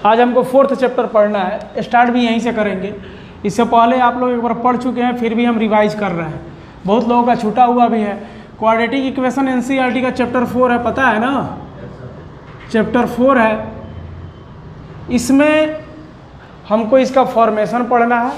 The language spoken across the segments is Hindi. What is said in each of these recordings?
आज हमको 4th चैप्टर पढ़ना है, स्टार्ट भी यहीं से करेंगे। इससे पहले आप लोग एक बार पढ़ चुके हैं, फिर भी हम रिवाइज कर रहे हैं, बहुत लोगों का छूटा हुआ भी है। क्वाड्रेटिक इक्वेशन एनसीईआरटी का चैप्टर 4 है, पता है ना, चैप्टर 4 है। इसमें हमको इसका फॉर्मेशन पढ़ना है,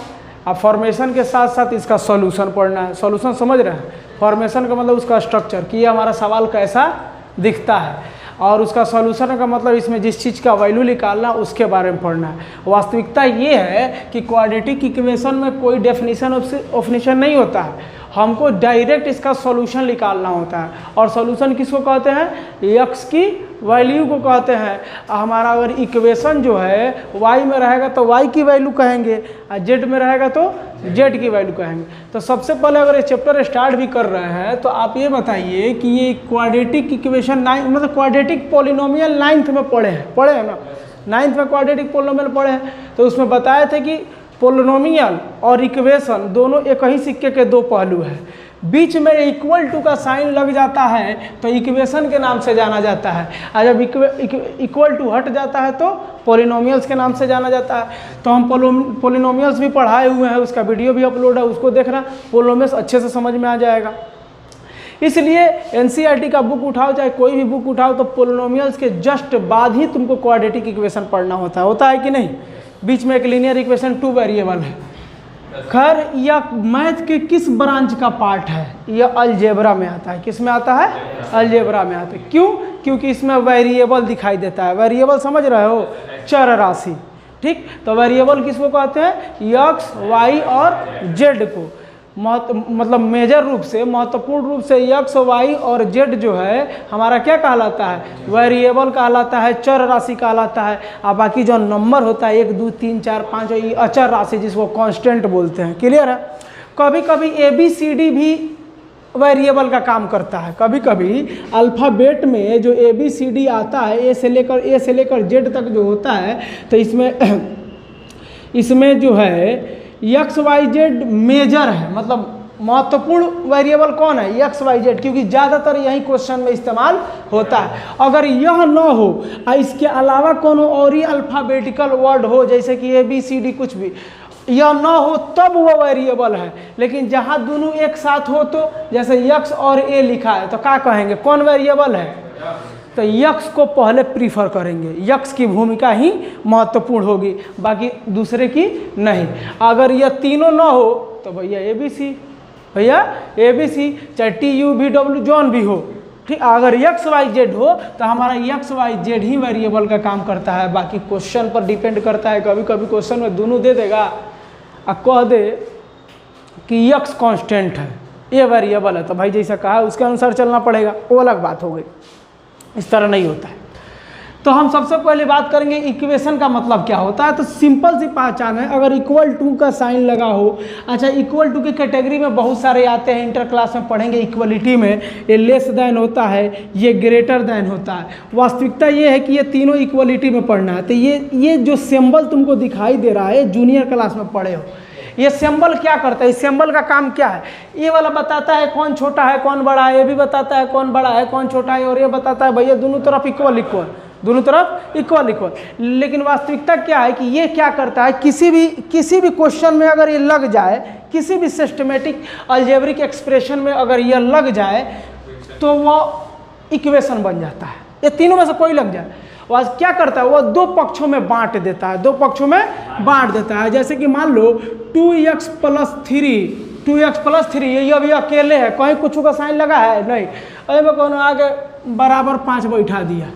अब फॉर्मेशन के साथ साथ इसका सॉल्यूशन पढ़ना है। सॉल्यूशन समझ रहे हैं, फॉर्मेशन का मतलब उसका स्ट्रक्चर, कि ये हमारा सवाल कैसा दिखता है, और उसका सॉल्यूशन का मतलब इसमें जिस चीज़ का वैल्यू निकालना उसके बारे में पढ़ना है। वास्तविकता ये है कि क्वाड्रेटिक इक्वेशन में कोई डेफिनेशन नहीं होता है, हमको डायरेक्ट इसका सॉल्यूशन निकालना होता है। और सॉल्यूशन किसको कहते हैं? एक्स की वैल्यू को कहते हैं। हमारा अगर इक्वेशन जो है वाई में रहेगा तो वाई की वैल्यू कहेंगे, और जेड में रहेगा तो जेड की वैल्यू कहेंगे। तो सबसे पहले अगर ये चैप्टर स्टार्ट भी कर रहे हैं तो आप ये बताइए कि ये क्वाड्रेटिक इक्वेशन मतलब क्वाड्रेटिक पॉलिनोमियल 9th में पढ़े हैं ना, 9th में क्वाड्रेटिक पॉलिनोमियल पढ़े हैं। तो उसमें बताए थे कि पॉलिनोमियल और इक्वेशन दोनों एक ही सिक्के के दो पहलू हैं। बीच में इक्वल टू का साइन लग जाता है तो इक्वेशन के नाम से जाना जाता है, और जब इक्वल टू हट जाता है तो पॉलिनोमियल्स के नाम से जाना जाता है। तो हम पॉलिनोमियल्स भी पढ़ाए हुए हैं, उसका वीडियो भी अपलोड है, उसको देखना, पॉलिनोमियल्स अच्छे से समझ में आ जाएगा। इसलिए एनसीईआरटी का बुक उठाओ, चाहे कोई भी बुक उठाओ, तो पॉलिनोमियल्स के जस्ट बाद ही तुमको क्वाड्रेटिक इक्वेशन पढ़ना होता है कि नहीं। बीच में एक लीनियर इक्वेशन 2 वेरिएबल है। खैर यह मैथ के किस ब्रांच का पार्ट है? यह अलजेब्रा में आता है। किस में आता है? अलजेब्रा में आता है। क्यों? क्योंकि इसमें वेरिएबल दिखाई देता है। वेरिएबल समझ रहे हो? चर राशि। ठीक, तो वेरिएबल किसको कहते हैं? एक्स, वाई और जेड को। मतलब मेजर रूप से, महत्वपूर्ण रूप से एक्स, वाई और जेड जो है हमारा क्या कहलाता है? वेरिएबल कहलाता है, चर राशि कहलाता है। और बाकी जो नंबर होता है 1 2 3 4 5 ये अचर राशि जिसको कांस्टेंट बोलते हैं। क्लियर है? कभी कभी ABCD भी वेरिएबल का काम करता है। कभी कभी अल्फ़ाबेट में जो ABCD आता है, ए से लेकर जेड तक जो होता है, तो इसमें जो है एक्स वाई जेड मेजर है, मतलब महत्वपूर्ण वेरिएबल कौन है? एक्स वाई जेड, क्योंकि ज़्यादातर यही क्वेश्चन में इस्तेमाल होता है। अगर यह न हो और इसके अलावा कोनो और ही अल्फ़ाबेटिकल वर्ड हो, जैसे कि ABCD कुछ भी, यह न हो तब वो वेरिएबल है। लेकिन जहाँ दोनों एक साथ हो, तो जैसे एक्स और ए लिखा है तो क्या कहेंगे? कौन वेरिएबल है? तो यक्स को पहले प्रीफर करेंगे, यक्स की भूमिका ही महत्वपूर्ण होगी, बाकी दूसरे की नहीं। अगर यह तीनों ना हो तो भैया ABC, चाहे TUVW जॉन भी हो। ठीक, अगर एक्स वाई जेड हो तो हमारा एक्स वाई जेड ही वेरिएबल का काम करता है, बाकी क्वेश्चन पर डिपेंड करता है। कभी कभी क्वेश्चन में दोनों दे देगा और कह दे कि एक्स कांस्टेंट है, ये वेरिएबल है, तो भाई जैसा कहा है उसके अनुसार चलना पड़ेगा, वो अलग बात हो गई। इस तरह नहीं होता है। तो हम सबसे पहले बात करेंगे इक्वेशन का मतलब क्या होता है। तो सिंपल सी पहचान है, अगर इक्वल टू का साइन लगा हो, अच्छा इक्वल टू की कैटेगरी में बहुत सारे आते हैं, इंटर क्लास में पढ़ेंगे इक्वलिटी में, ये लेस देन होता है, ये ग्रेटर देन होता है। वास्तविकता ये है कि ये तीनों इक्वलिटी में पढ़ना है। तो ये जो सिंबल तुमको दिखाई दे रहा है, जूनियर क्लास में पढ़े हो, ये सिंबल क्या करता है? इस सिंबल का काम क्या है? ये वाला बताता है कौन छोटा है कौन बड़ा है, ये भी बताता है कौन बड़ा है कौन छोटा है, और ये बताता है भैया दोनों तरफ इक्वल, दोनों तरफ इक्वल। लेकिन वास्तविकता क्या है कि ये क्या करता है? किसी भी क्वेश्चन में अगर ये लग जाए, किसी भी सिस्टमेटिक अलजेब्रिक एक्सप्रेशन में अगर ये लग जाए तो वो इक्वेशन बन जाता है। ये तीनों में से कोई लग जाए, वह क्या करता है? वह दो पक्षों में बांट देता है, जैसे कि मान लो 2x + 3 ये अभी अकेले है, कहीं कुछ का साइन लगा है नहीं, अरे मैं कौन आगे बराबर 5 बैठा दिया,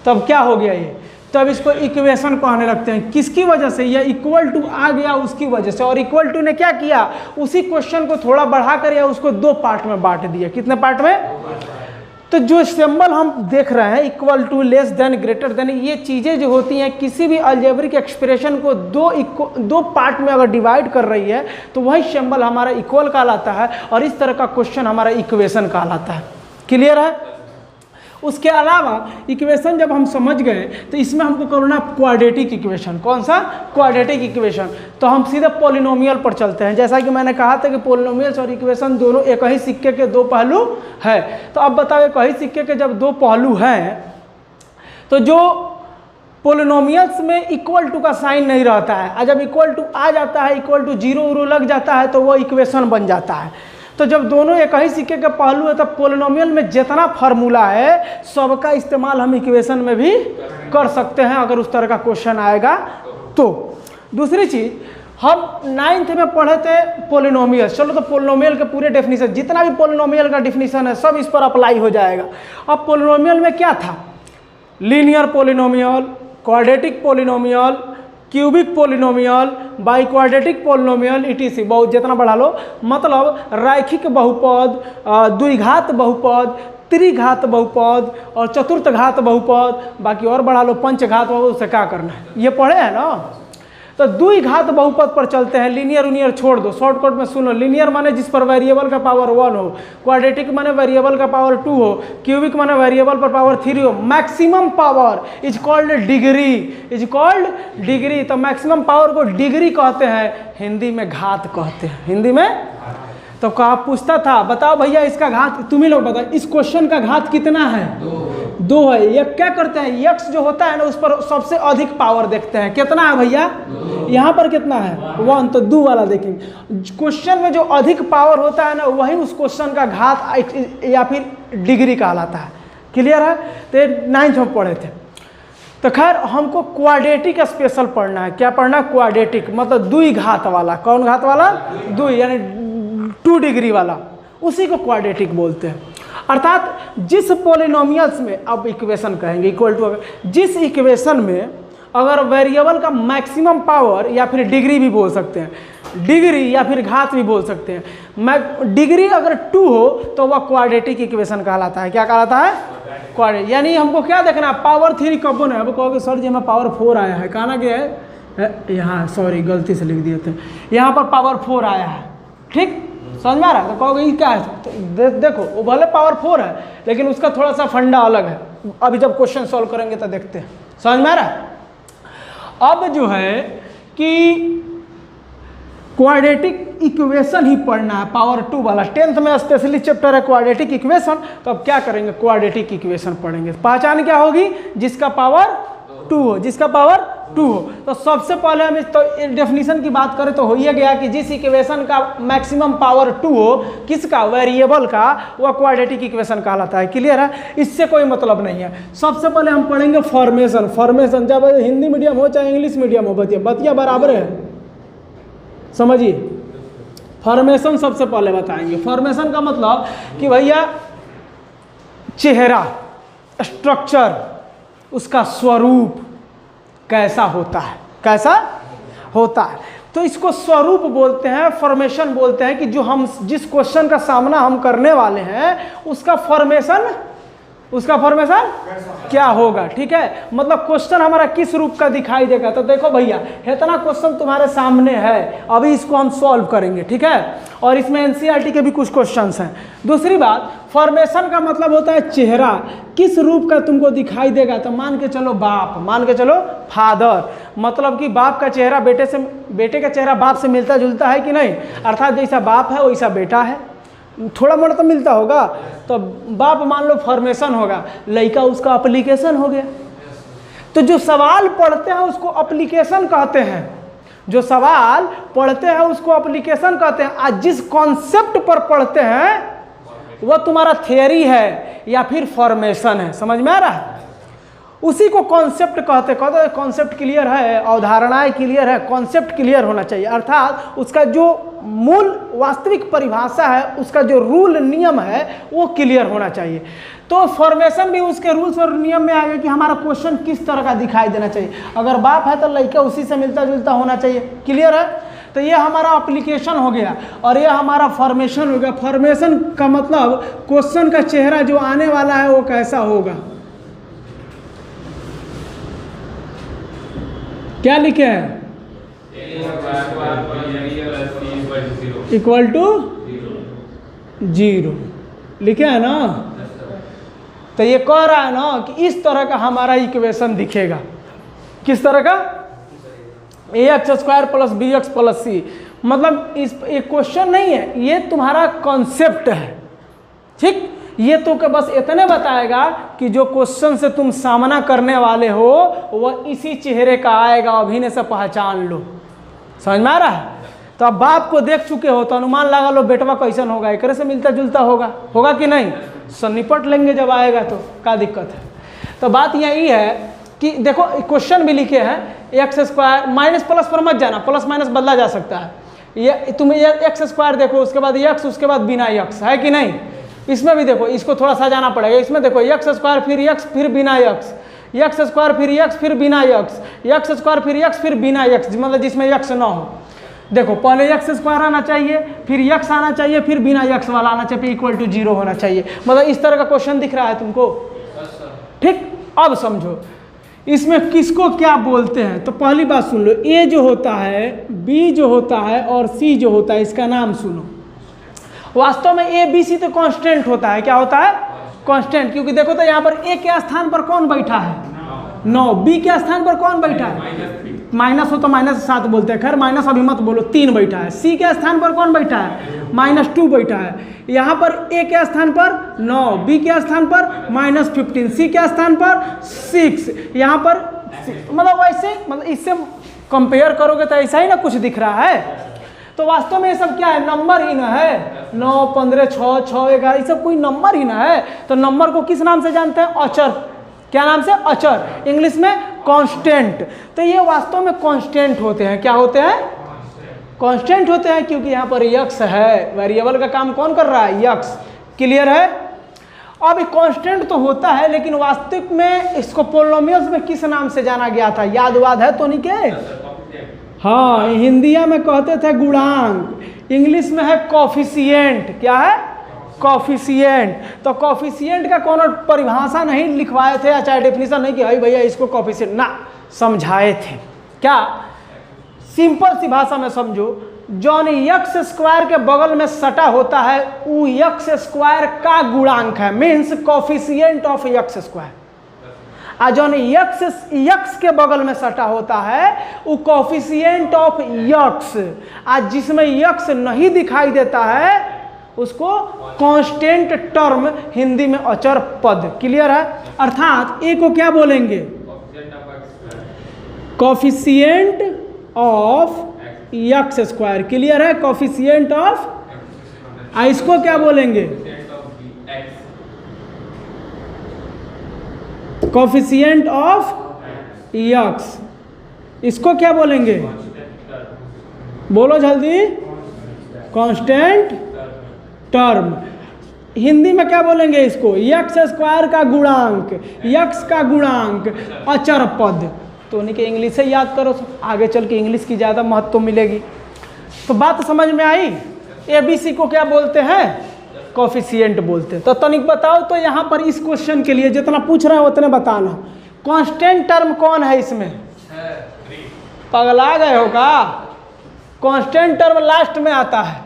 तब क्या हो गया? ये तब इसको इक्वेशन कहने लगते हैं। किसकी वजह से? ये इक्वल टू आ गया उसकी वजह से। और इक्वल टू ने क्या किया? उसी क्वेश्चन को थोड़ा बढ़ा कर या उसको 2 पार्ट में बांट दिया। कितने पार्ट में? तो जो सिंबल हम देख रहे हैं equal to, less than, greater than, ये चीज़ें जो होती हैं किसी भी अलजेब्रिक एक्सप्रेशन को दो पार्ट में अगर डिवाइड कर रही है तो वही सिंबल हमारा इक्वल कहलाता है, और इस तरह का क्वेश्चन हमारा इक्वेशन कहलाता है। क्लियर है? उसके अलावा इक्वेशन जब हम समझ गए तो इसमें हमको करना क्वाड्रेटिक इक्वेशन। कौन सा? Quadratic equation. तो हम सीधे पॉलिनोमियल पर चलते हैं। जैसा कि मैंने कहा था कि पॉलिनोमियल्स और इक्वेशन दोनों एक ही सिक्के के दो पहलू है। तो अब बताओ, एक ही सिक्के के जब दो पहलू हैं तो जो पोलिनोमियल्स में इक्वल टू का साइन नहीं रहता है, और जब इक्वल टू आ जाता है, इक्वल टू जीरो उरो लग जाता है तो वो इक्वेशन बन जाता है। तो जब दोनों एक ही सिक्के के पहलू है तब पोलिनोमियल में जितना फार्मूला है सबका इस्तेमाल हम इक्वेशन में भी कर सकते हैं अगर उस तरह का क्वेश्चन आएगा तो। दूसरी चीज़, हम 9th में पढ़े थे पोलिनोमियल। चलो तो पोलिनोमियल के पूरे डेफिनेशन, जितना भी पोलिनोमियल का डेफिनेशन है सब इस पर अप्लाई हो जाएगा। अब पोलिनोमियल में क्या था? Linear polynomial, quadratic polynomial, cubic polynomial, by quadratic polynomial, etc., बहुत जितना बढ़ा लो, मतलब रैखिक बहुपद, द्विघात बहुपद, त्रिघात बहुपद और चतुर्थ घात बहुपद, बाकी और बढ़ा लो पंचघात बहुपद, उससे क्या करना है ये पढ़े हैं ना। तो द्विघात बहुपद पर चलते हैं, लीनियर उनियर छोड़ दो, शॉर्टकट में सुनो। लीनियर माने जिस पर वेरिएबल का पावर 1 हो, क्वाड्रेटिक माने वेरिएबल का पावर 2 हो, क्यूबिक माने वेरिएबल पर पावर 3 हो। Maximum power is called degree, is called degree. तो मैक्सिमम पावर को डिग्री कहते हैं, हिंदी में घात कहते हैं, हिंदी में। तो कहा पूछता था, बताओ भैया इसका घात, तुम ही लोग बताओ इस क्वेश्चन का घात कितना है? 2 है। ये क्या करते हैं, यक्स जो होता है ना उस पर सबसे अधिक पावर देखते हैं, कितना है भैया? यहाँ पर कितना है? 1, तो 2 वाला देखेंगे। क्वेश्चन में जो अधिक पावर होता है ना वही उस क्वेश्चन का घात या फिर डिग्री कहलाता है। क्लियर है? तो 9th में पढ़े थे। तो खैर हमको क्वाड्रेटिक स्पेशल पढ़ना है। क्या पढ़ना? क्वाड्रेटिक, मतलब द्विघात वाला। कौन घात वाला? द्वि, यानी 2 डिग्री वाला, उसी को क्वाड्रेटिक बोलते हैं। अर्थात जिस पोलिनोमियल्स में, अब इक्वेशन कहेंगे इक्वल टू, जिस इक्वेशन में अगर वेरिएबल का मैक्सिमम पावर, या फिर डिग्री भी बोल सकते हैं, डिग्री या फिर घात भी बोल सकते हैं, डिग्री अगर 2 हो तो वह क्वाड्रेटिक इक्वेशन कहलाता है। क्या कहलाता है? क्वाड्रेटिक। यानी हमको क्या देखना है, पावर 3 कब है। अब कहोगे सर जी हमें पावर 4 आया है, कहना क्या है, यहाँ सॉरी गलती से लिख दिए थे, यहाँ पर पावर 4 आया है, ठीक समझ में आ रहा है? तो कहोगे ये क्या है? तो देखो वो भले पावर 4 है लेकिन उसका थोड़ा सा फंडा अलग है। अभी जब क्वेश्चन सॉल्व करेंगे तो देखते हैं, समझ में आ रहा है? अब जो है कि क्वाड्रेटिक इक्वेशन ही पढ़ना है, पावर 2 वाला। 10th में स्पेशली चैप्टर है क्वाड्रेटिक इक्वेशन। तो अब क्या करेंगे, क्वाड्रेटिक इक्वेशन पढ़ेंगे। पहचान क्या होगी? जिसका पावर 2 हो, जिसका पावर 2 हो। तो सबसे पहले हम इस डेफिनेशन की बात करें तो हो ही गया कि जिस इक्वेशन का मैक्सिमम पावर 2 हो, किसका? वेरिएबल का, वह क्वाड्रेटिक इक्वेशन कहलाता है। क्लियर है? इससे कोई मतलब नहीं है। सबसे पहले हम पढ़ेंगे फॉर्मेशन। फॉर्मेशन जब हिंदी मीडियम हो चाहे इंग्लिश मीडियम हो, बतिया बराबर है, समझिए। फॉर्मेशन सबसे पहले बताएंगे। फॉर्मेशन का मतलब कि भैया चेहरा, स्ट्रक्चर, उसका स्वरूप कैसा होता है, कैसा होता है, तो इसको स्वरूप बोलते हैं, फॉर्मेशन बोलते हैं। कि जो हम जिस क्वेश्चन का सामना हम करने वाले हैं उसका फॉर्मेशन क्या होगा। ठीक है, मतलब क्वेश्चन हमारा किस रूप का दिखाई देगा। तो देखो भैया इतना क्वेश्चन तुम्हारे सामने है, अभी इसको हम सॉल्व करेंगे, ठीक है। और इसमें एनसीईआरटी के भी कुछ क्वेश्चंस हैं। दूसरी बात, फॉर्मेशन का मतलब होता है चेहरा, किस रूप का तुमको दिखाई देगा। तो मान के चलो बाप, मान के चलो फादर, मतलब कि बाप का चेहरा बेटे का चेहरा बाप से मिलता जुलता है कि नहीं। अर्थात जैसा बाप है वैसा बेटा है, थोड़ा मोड़ा तो मिलता होगा। तो बाप मान लो फॉर्मेशन होगा, लड़का उसका एप्लीकेशन हो गया। तो जो सवाल पढ़ते हैं उसको एप्लीकेशन कहते हैं, जो सवाल पढ़ते हैं उसको एप्लीकेशन कहते हैं। आज जिस कॉन्सेप्ट पर पढ़ते हैं वह तुम्हारा थियरी है या फिर फॉर्मेशन है, समझ में आ रहा है। उसी को कॉन्सेप्ट कहते हैं। कॉन्सेप्ट क्लियर है, अवधारणाएं क्लियर है, कॉन्सेप्ट क्लियर होना चाहिए। अर्थात उसका जो मूल वास्तविक परिभाषा है, उसका जो रूल नियम है वो क्लियर होना चाहिए। तो फॉर्मेशन भी उसके रूल्स और नियम में आएगा कि हमारा क्वेश्चन किस तरह का दिखाई देना चाहिए। अगर बाप है तो लड़का उसी से मिलता जुलता होना चाहिए। क्लियर है। तो ये हमारा एप्लीकेशन हो गया और ये हमारा फॉर्मेशन हो गया। फॉर्मेशन का मतलब क्वेश्चन का चेहरा जो आने वाला है वो कैसा होगा। क्या लिखे हैं? इक्वल टू 0 लिखे है ना। तो ये कह रहा है ना कि इस तरह का हमारा इक्वेशन दिखेगा। किस तरह का? ax² + bx + c। मतलब इस एक क्वेश्चन नहीं है, ये तुम्हारा कॉन्सेप्ट है। ठीक, ये तो के बस इतने बताएगा कि जो क्वेश्चन से तुम सामना करने वाले हो वह इसी चेहरे का आएगा, अभिनय से पहचान लो। समझ में आ रहा है? तो अब बाप को देख चुके हो तो अनुमान लगा लो बेटवा कैसन होगा, एक से मिलता जुलता होगा, होगा कि नहीं? निपट लेंगे जब आएगा तो, क्या दिक्कत है? तो बात यही है कि देखो क्वेश्चन भी लिखे हैं एक्स स्क्वायर, माइनस प्लस पर मत जाना, प्लस माइनस बदला जा सकता है। ये तुम ये एक्स स्क्वायर देखो, उसके बाद एक्स, उसके बाद बिना एक्स, है कि नहीं? इसमें भी देखो, इसको थोड़ा सा जाना पड़ेगा। इसमें देखो एक्स स्क्वायर फिर एक्स फिर बिना एक्स, एक्स स्क्वायर फिर एक्स फिर बिना एक्स, एक्स स्क्वायर फिर एक्स फिर बिना एक्स, मतलब जिसमें एक्स ना हो। देखो पहले एक्स स्क्वायर आना चाहिए, फिर एक्स आना चाहिए, फिर बिना एक्स वाला आना चाहिए, इक्वल टू 0 होना चाहिए। मतलब इस तरह का क्वेश्चन दिख रहा है तुमको? ठीक, अब समझो इसमें किसको क्या बोलते हैं। तो पहली बात सुन लो, ए जो होता है, बी जो होता है और सी जो होता है, इसका नाम सुनो। वास्तव में ए बी सी तो कांस्टेंट होता है। क्या होता है? कांस्टेंट। क्योंकि देखो तो यहाँ पर ए के स्थान पर कौन बैठा है? 9। बी के स्थान पर कौन बैठा है? माइनस हो तो माइनस 7 बोलते हैं, खैर माइनस अभी मत बोलो, 3 बैठा है। सी के स्थान पर कौन बैठा है? -2 बैठा है। यहाँ पर ए के स्थान पर 9, बी के स्थान पर -15, सी के स्थान पर 6, यहाँ पर मतलब वैसे, मतलब इससे कंपेयर करोगे तो ऐसा ही ना कुछ दिख रहा है। तो वास्तव में ये सब क्या है? नंबर ही ना है। 9, 15, 6, 6, 11, ये सब कोई नंबर ही ना है। तो नंबर को किस नाम से जानते हैं? अचर। क्या नाम से? अचर। इंग्लिश में कांस्टेंट। तो ये वास्तव में कांस्टेंट होते हैं। क्या होते हैं? कांस्टेंट होते हैं, क्योंकि यहाँ पर यक्स है। वेरिएबल का काम कौन कर रहा है? यक्स। क्लियर है? अब कांस्टेंट तो होता है, लेकिन वास्तविक में इसको पोलिनोमियल्स में किस नाम से जाना गया था? याद वाद है तो नहीं के? हाँ, हिंदिया में कहते थे गुणांक, इंग्लिश में है कॉफिशिएंट। क्या है? कॉफिशिएंट। तो कॉफिशिएंट का कोनो परिभाषा नहीं लिखवाए थे, चाहे डेफिनेशन नहीं कि भाई भैया इसको कॉफिशिएंट ना, समझाए थे। क्या? सिंपल सी भाषा में समझो, जौन यक्स स्क्वायर के बगल में सटा होता है वो यक्स स्क्वायर का गुणांक है, means coefficient of x square. और जौन यक्स के बगल में सटा होता है वो कॉफिशिएंट ऑफ यक्स। आज जिसमें यक्स नहीं दिखाई देता है उसको कांस्टेंट टर्म, हिंदी में अचर पद। क्लियर है? अर्थात ए को क्या बोलेंगे? Coefficient of x square. Clear है? कॉफिशिएंट ऑफ, इसको क्या बोलेंगे? Coefficient of x. इसको क्या बोलेंगे? बोलो जल्दी। Constant term. हिंदी में क्या बोलेंगे इसको? यक्स स्क्वायर का गुणांक, यक्स का गुणांक, अचर पद। तो उन्हीं के इंग्लिश से याद करो, आगे चल के इंग्लिश की ज़्यादा महत्व मिलेगी। तो बात समझ में आई? ए बी सी को क्या बोलते हैं? कॉफिशिएंट बोलते हैं। तो तनिक बताओ तो यहाँ पर इस क्वेश्चन के लिए जितना पूछ रहे हैं उतने बताना। कांस्टेंट टर्म कौन है इसमें? पगला गए होगा? कांस्टेंट टर्म लास्ट में आता है,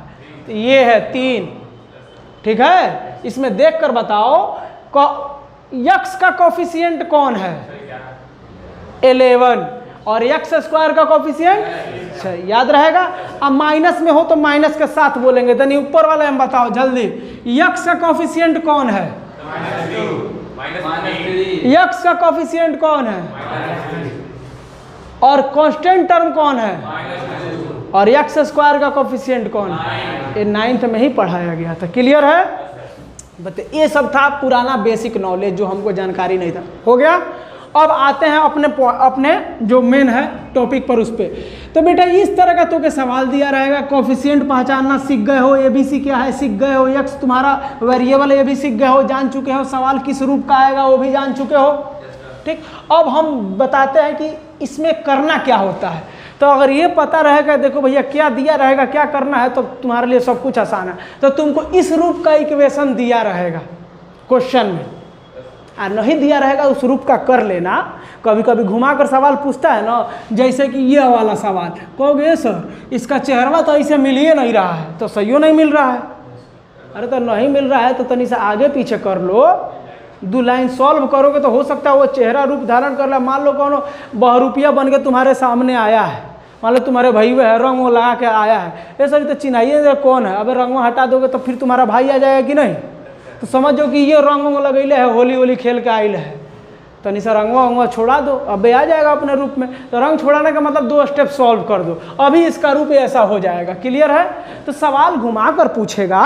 तो ये है 3। ठीक है? इसमें देख कर बताओ यक्स का कॉफिशिएंट कौन है? 11। और एक्स स्क्वायर का कॉफिशिएंट? अच्छा, याद रहेगा। अब माइनस में हो तो माइनस के साथ बोलेंगे। तो नहीं, ऊपर वाला हम बताओ जल्दी, यक्स का कॉफिशिएंट कौन है? यक्स का कॉफिशिएंट कौन है? और कांस्टेंट टर्म कौन है? और एक्स स्क्वायर का कॉफिशिएंट कौन है? ये 9th में ही पढ़ाया गया था। क्लियर है? बता, ये सब था पुराना बेसिक नॉलेज जो हमको जानकारी नहीं था। हो गया? अब आते हैं अपने जो मेन है टॉपिक पर, उस पर। तो बेटा इस तरह का तो के सवाल दिया रहेगा। कॉफिशिएंट पहचानना सीख गए हो, एबीसी क्या है सीख गए हो, एक्स तुम्हारा वेरिएबल ए भी सीख गए हो, जान चुके हो, सवाल किस रूप का आएगा वो भी जान चुके हो। ठीक, अब हम बताते हैं कि इसमें करना क्या होता है। तो अगर ये पता रहेगा, देखो भैया क्या दिया रहेगा, क्या करना है, तो तुम्हारे लिए सब कुछ आसान है। तो तुमको इस रूप का इक्वेशन दिया रहेगा क्वेश्चन में, और नहीं दिया रहेगा उस रूप का कर लेना। कभी कभी घुमा कर सवाल पूछता है ना, जैसे कि ये वाला सवाल, कहोगे सर इसका चेहरा तो ऐसे मिल ही नहीं रहा है, तो सही नहीं मिल रहा है। अरे तो नहीं मिल रहा है तो तनी से आगे पीछे कर लो, 2 लाइन सॉल्व करोगे तो हो सकता है वो चेहरा रूप धारण कर ले। मान लो कौन बहुरूपिया बन के तुम्हारे सामने आया है, मान लो तुम्हारे भाई है, रंग वो लगा के आया है, ये सर तो चिन्हाइए कौन है। अबे रंग हटा दोगे तो फिर तुम्हारा भाई आ जाएगा कि नहीं? तो समझो कि ये रंग वंग लगैले है, होली होली खेल के आइल है, तनी सा रंगवा वंगवा छोड़ा दो, अब आ जाएगा अपने रूप में। तो रंग छोड़ाने का मतलब 2 स्टेप सॉल्व कर दो, अभी इसका रूप ऐसा हो जाएगा। क्लियर है? तो सवाल घुमा कर पूछेगा,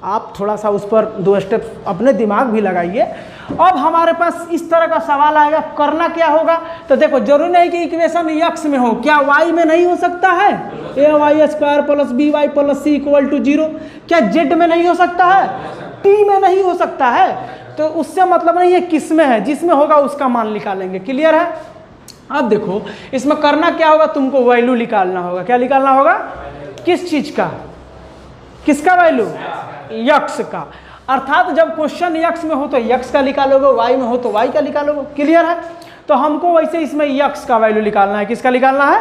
आप थोड़ा सा उस पर 2 स्टेप अपने दिमाग भी लगाइए। अब हमारे पास इस तरह का सवाल आएगा, करना क्या होगा? तो देखो जरूरी नहीं कि इक्वेशन x में हो, क्या y में नहीं हो सकता है? ay² + by + c = 0। क्या z में नहीं हो सकता है? t में नहीं हो सकता है? तो उससे मतलब नहीं है किस में है, जिसमें होगा उसका मान निकालेंगे। क्लियर है? अब देखो इसमें करना क्या होगा, तुमको वैल्यू निकालना होगा। क्या निकालना होगा? किस चीज का? किसका वैल्यू? x का। अर्थात जब क्वेश्चन x में हो तो x का निकालोगे, y में हो तो y का निकालोगे। क्लियर है? तो हमको वैसे इसमें x का वैल्यू निकालना है। किसका निकालना है?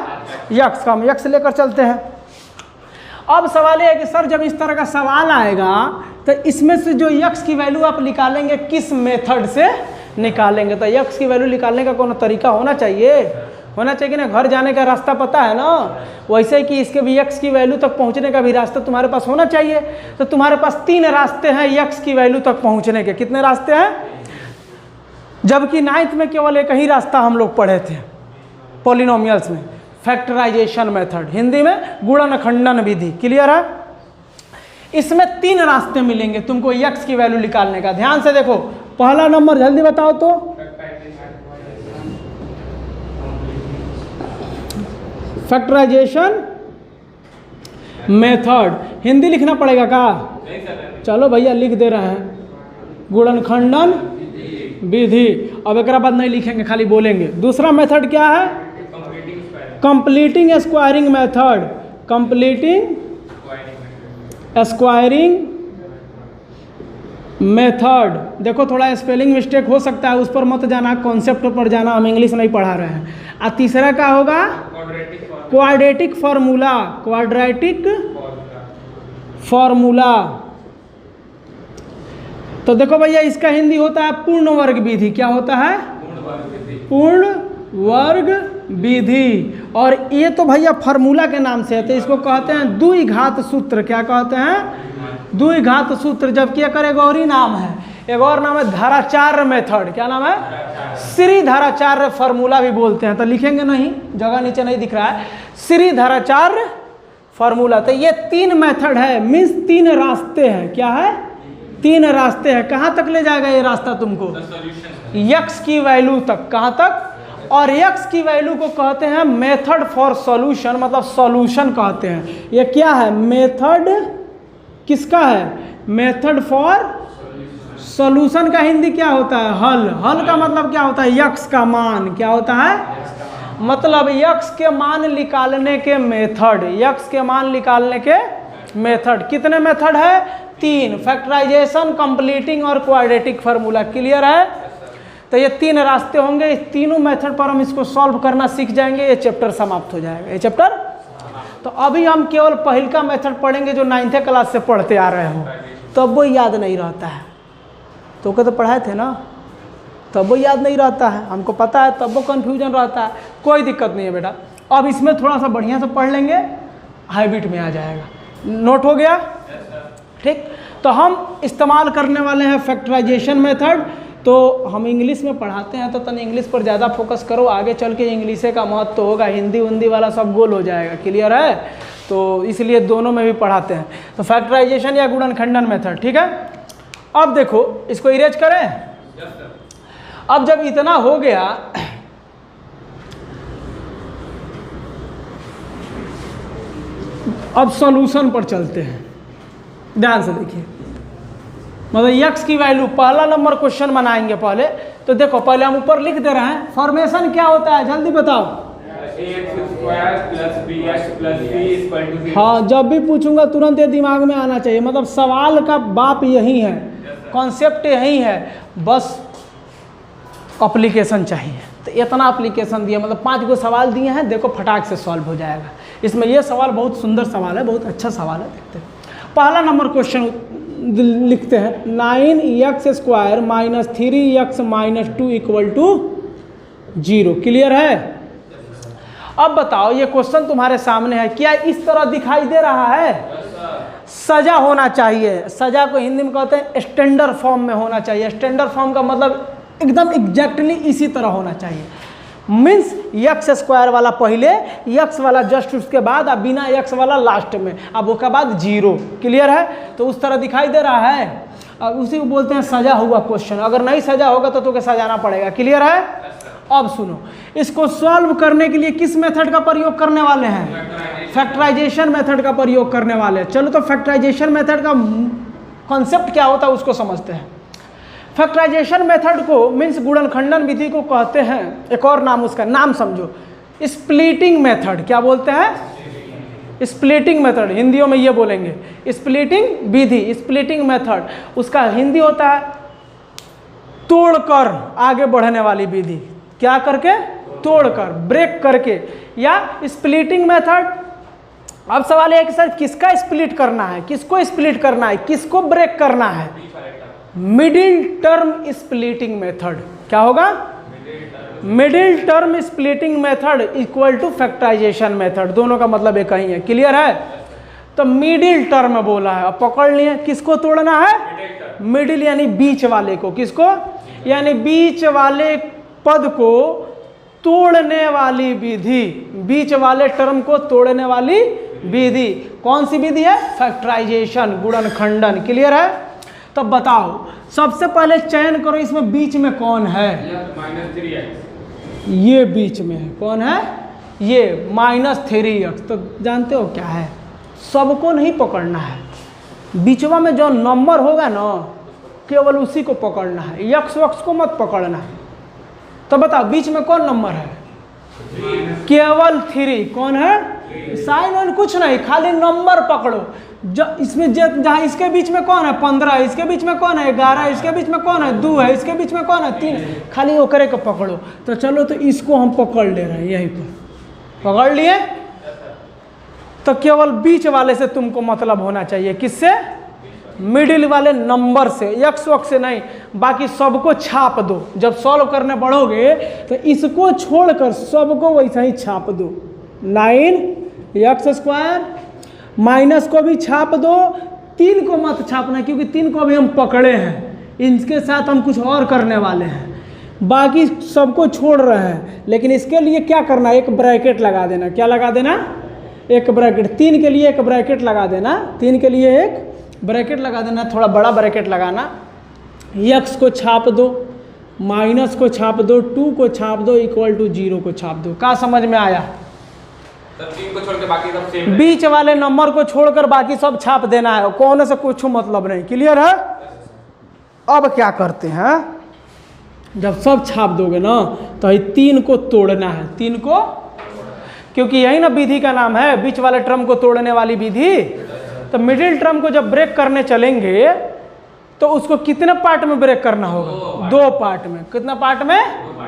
x का। हम x लेकर चलते हैं। अब सवाल ये है कि सर जब इस तरह का सवाल आएगा तो इसमें से जो x की वैल्यू आप निकालेंगे किस मेथड से निकालेंगे? तो x की वैल्यू निकालने का कोई तरीका होना चाहिए कि ना। घर जाने का रास्ता पता है ना, वैसे कि इसके भी x की वैल्यू तक पहुंचने का भी रास्ता तुम्हारे पास होना चाहिए। तो तुम्हारे पास 3 रास्ते हैं x की वैल्यू तक पहुंचने के। कितने रास्ते हैं? जबकि 9th में केवल एक ही रास्ता हम लोग पढ़े थे पॉलिनोमियल्स में, फैक्टराइजेशन मेथड, हिंदी में गुणन खंडन विधि। क्लियर है? इसमें 3 रास्ते मिलेंगे तुमको x की वैल्यू निकालने का। ध्यान से देखो, पहला नंबर जल्दी बताओ तो, फैक्टराइजेशन मेथड। हिंदी लिखना पड़ेगा का? चलो भैया लिख दे रहे हैं, गुणनखंडन विधि। अब एक बाद नहीं लिखेंगे, खाली बोलेंगे। दूसरा मेथड क्या है? Completing squaring method. Completing squaring method. देखो थोड़ा स्पेलिंग मिस्टेक हो सकता है, उस पर मत जाना, कॉन्सेप्ट पर जाना, हम इंग्लिश नहीं पढ़ा रहे हैं। और तीसरा क्या होगा? Quadratic formula. Quadratic formula. तो देखो भैया इसका हिंदी होता है पूर्ण वर्ग विधि। क्या होता है? पूर्ण वर्ग विधि। और ये तो भैया फार्मूला के नाम से है, तो इसको कहते हैं द्विघात सूत्र। क्या कहते हैं? द्विघात सूत्र। जबकि एक और ही नाम है, एक और नाम है धाराचार्य मेथड। क्या नाम है? श्री धाराचार्य फार्मूला भी बोलते हैं। तो लिखेंगे नहीं, जगह नीचे नहीं दिख रहा है, श्री धाराचार्य फार्मूला। तो ये 3 मेथड है, मीन्स 3 रास्ते हैं। क्या है? 3 रास्ते हैं। कहाँ तक ले जाएगा ये रास्ता तुमको? x की वैल्यू तक। कहाँ तक? और x की वैल्यू को कहते हैं मेथड फॉर सॉल्यूशन, मतलब सॉल्यूशन कहते हैं। ये क्या है? मेथड किसका है? मेथड फॉर सॉल्यूशन का हिंदी क्या होता है? हल। हल का मतलब क्या होता है? x का मान। क्या होता है? मतलब x के मान निकालने के मेथड। x के मान निकालने के मेथड। कितने मेथड है? 3, फैक्टराइजेशन, कंप्लीटिंग और क्वाड्रेटिक फार्मूला। क्लियर है? तो ये 3 रास्ते होंगे, इस तीनों मेथड पर हम इसको सॉल्व करना सीख जाएंगे, ये चैप्टर समाप्त हो जाएगा। ये चैप्टर तो अभी हम केवल पहल का मेथड पढ़ेंगे जो 9th क्लास से पढ़ते आ रहे हो, तब वो याद नहीं रहता है। तो क्या तो पढ़ाए थे ना, तब वो याद नहीं रहता है, हमको पता है, तब वो कन्फ्यूजन रहता है। कोई दिक्कत नहीं है बेटा, अब इसमें थोड़ा सा बढ़िया से पढ़ लेंगे, हैबिट में आ जाएगा। नोट हो गया? ठीक। तो हम इस्तेमाल करने वाले हैं फैक्टराइजेशन मेथड। तो हम इंग्लिश में पढ़ाते हैं तो तन इंग्लिश पर ज़्यादा फोकस करो, आगे चल के इंग्लिश का महत्व होगा, हिंदी उंदी वाला सब गोल हो जाएगा। क्लियर है? तो इसलिए दोनों में भी पढ़ाते हैं। तो फैक्टराइजेशन या गुणनखंडन मेथड। ठीक है? अब देखो इसको इरेज करें। अब जब इतना हो गया, अब सॉल्यूशन पर चलते हैं। ध्यान से देखिए, मतलब x की वैल्यू, पहला नंबर क्वेश्चन बनाएंगे पहले। तो देखो पहले हम ऊपर लिख दे रहे हैं, फॉर्मेशन क्या होता है जल्दी बताओ। हाँ, जब भी पूछूंगा तुरंत ये दिमाग में आना चाहिए, मतलब सवाल का बाप यही है, कॉन्सेप्ट यही है, बस एप्लीकेशन चाहिए। तो इतना एप्लीकेशन दिया, मतलब 5 गो सवाल दिए हैं, देखो फटाक से सॉल्व हो जाएगा। इसमें ये सवाल बहुत सुंदर सवाल है, बहुत अच्छा सवाल है। देखते हैं पहला नंबर क्वेश्चन लिखते हैं, 9x² - 3x - 2 = 0। क्लियर है? अब बताओ ये क्वेश्चन तुम्हारे सामने है, क्या इस तरह दिखाई दे रहा है? सजा होना चाहिए। सजा को हिंदी में कहते हैं स्टैंडर्ड फॉर्म में होना चाहिए। स्टैंडर्ड फॉर्म का मतलब एकदम एग्जैक्टली इसी तरह होना चाहिए। मीन्स यक्स स्क्वायर वाला पहले, यक्स वाला जस्ट उसके बाद, अब बिना यक्स वाला लास्ट में, अब उसके बाद जीरो। क्लियर है? तो उस तरह दिखाई दे रहा है। अब उसी को बोलते हैं सजा हुआ क्वेश्चन। अगर नहीं सजा होगा तो तुम्हें सजाना पड़ेगा। क्लियर है? अब सुनो, इसको सॉल्व करने के लिए किस मेथड का प्रयोग करने वाले हैं? फैक्टराइजेशन मेथड का प्रयोग करने वाले हैं। चलो तो फैक्टराइजेशन मेथड का कॉन्सेप्ट क्या होता है उसको समझते हैं। फैक्टराइजेशन मेथड को मीन्स गुणनखंडन विधि को कहते हैं, एक और नाम, उसका नाम समझो, स्प्लिटिंग मेथड। क्या बोलते हैं? Splitting method. हिंदियों में ये बोलेंगे स्प्लिटिंग विधि, स्प्लिटिंग मेथड। उसका हिंदी होता है तोड़कर आगे बढ़ने वाली विधि। क्या करके? तोड़कर, ब्रेक करके, या स्प्लिटिंग मेथड। अब सवाल यह है कि सर किसका स्प्लिट करना है, किसको स्प्लिट करना है, किसको ब्रेक करना है? Middle term splitting method. क्या होगा? Middle term splitting method equal to factorisation method. दोनों का मतलब एक ही है। क्लियर है? तो मिडिल टर्म बोला है। अब पकड़ लिए, किसको तोड़ना है? मिडिल यानी बीच वाले को। किसको? यानी बीच वाले पद को तोड़ने वाली विधि, बीच वाले टर्म को तोड़ने वाली विधि। कौन सी विधि है? फैक्टराइजेशन, गुणनखंडन। क्लियर है? तो बताओ, सबसे पहले चयन करो इसमें बीच में कौन है? ये बीच में है। कौन है? ये -3x। तो जानते हो क्या है? सबको नहीं पकड़ना है, बीचवा में जो नंबर होगा ना केवल उसी को पकड़ना है, यक्स वक्स को मत पकड़ना है। तो बताओ बीच में कौन नंबर है? केवल 3। कौन है? साइन और कुछ नहीं, खाली नंबर पकड़ो। इसमें जहाँ इसके बीच में कौन है? 15, इसके बीच में कौन है? 11, इसके बीच में कौन है? 2 है, इसके बीच में कौन है? 3। खाली ओकरे को पकड़ो। तो चलो, तो इसको हम पकड़ ले रहे हैं, यहीं पर पकड़ लिए। तो केवल बीच वाले से तुमको मतलब होना चाहिए। किससे? मिडिल वाले नंबर से, यक्स वक्स से नहीं। बाकी सबको छाप दो। जब सॉल्व करने बढ़ोगे तो इसको छोड़कर सबको वैसा ही छाप दो। 9x², माइनस को भी छाप दो, 3 को मत छापना क्योंकि 3 को अभी हम पकड़े हैं, इनके साथ हम कुछ और करने वाले हैं। बाकी सबको छोड़ रहे हैं, लेकिन इसके लिए क्या करना? एक ब्रैकेट लगा देना। क्या लगा देना? एक ब्रैकेट। 3 के लिए एक ब्रैकेट लगा देना। 3 के लिए एक ब्रैकेट लगा देना, थोड़ा बड़ा ब्रैकेट लगाना। यक्स को छाप दो, माइनस को छाप दो, 2 को छाप दो, इक्वल टू 0 को छाप दो। क्या समझ में आया? तो 3 को छोड़ के बाकी सब सेम है। बीच वाले नंबर को छोड़कर बाकी सब छाप देना है, कौन से कुछ मतलब नहीं। क्लियर है? अब क्या करते हैं, जब सब छाप दोगे ना तो ये 3 को तोड़ना है। 3 को, क्योंकि यही ना विधि का नाम है, बीच वाले टर्म को तोड़ने वाली विधि। तो मिडिल टर्म को जब ब्रेक करने चलेंगे तो उसको कितने पार्ट में ब्रेक करना होगा? 2 पार्ट में। कितना पार्ट में?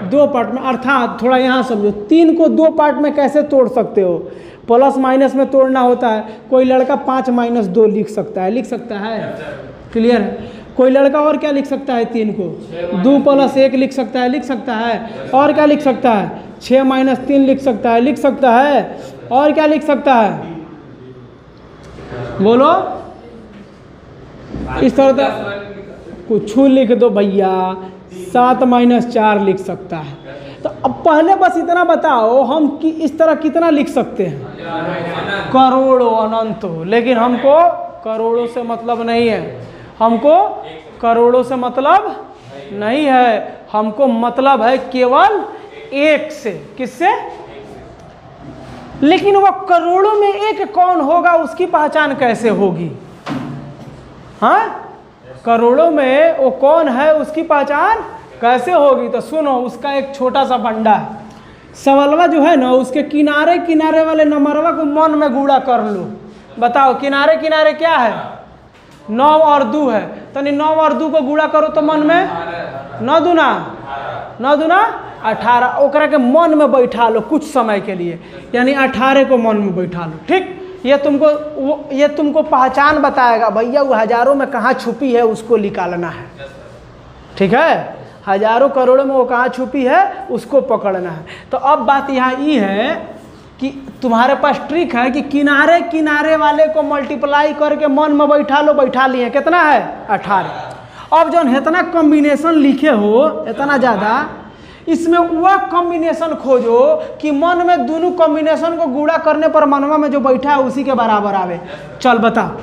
2 पार्ट में। अर्थात थोड़ा यहाँ समझो, 3 को 2 पार्ट में कैसे तोड़ सकते हो? प्लस माइनस में तोड़ना होता है। कोई लड़का 5 - 2 लिख सकता है, लिख सकता है। क्लियर है? कोई लड़का और क्या लिख सकता है? 3 को 2 + 1 लिख सकता है, लिख सकता है। और क्या लिख सकता है? 6 - 3 लिख सकता है, लिख सकता है। और क्या लिख सकता है? बोलो। इस तरह कुछ लिख दो भैया, 7 - 4 लिख सकता है। तो अब पहले बस इतना बताओ, हम कि इस तरह कितना लिख सकते हैं? करोड़ों, अनंत। लेकिन हमको करोड़ों से मतलब नहीं है। हमको करोड़ों से मतलब नहीं है, हमको मतलब है केवल 1 से। किससे? लेकिन वह करोड़ों में 1 कौन होगा, उसकी पहचान कैसे होगी? हाँ, करोड़ों में वो कौन है उसकी पहचान कैसे होगी? तो सुनो, उसका एक छोटा सा फंडा है। सवालवा जो है ना, उसके किनारे किनारे वाले नंबरवा को मन में गुणा कर लो। बताओ किनारे किनारे क्या है? 9 और 2 है। तो 9 और 2 को गुणा करो तो मन में 9 दूना 18। ओकरा के मन में बैठा लो कुछ समय के लिए, यानी 18 को मन में बैठा लो। ठीक, ये तुमको पहचान बताएगा भैया वो हजारों में कहाँ छुपी है, उसको निकालना है। ठीक है? हजारों करोड़ों में वो कहाँ छुपी है, उसको पकड़ना है। तो अब बात यहाँ ये है कि तुम्हारे पास ट्रिक है कि किनारे किनारे वाले को मल्टीप्लाई करके मन में बैठा लो, बैठा लिए। कितना है? 18। अब जो इतना कॉम्बिनेशन लिखे हो इतना ज़्यादा, इसमें वह कॉम्बिनेशन खोजो कि मन में दोनों कॉम्बिनेशन को गुणा करने पर मनवा में जो बैठा है उसी के बराबर आवे। चल बता,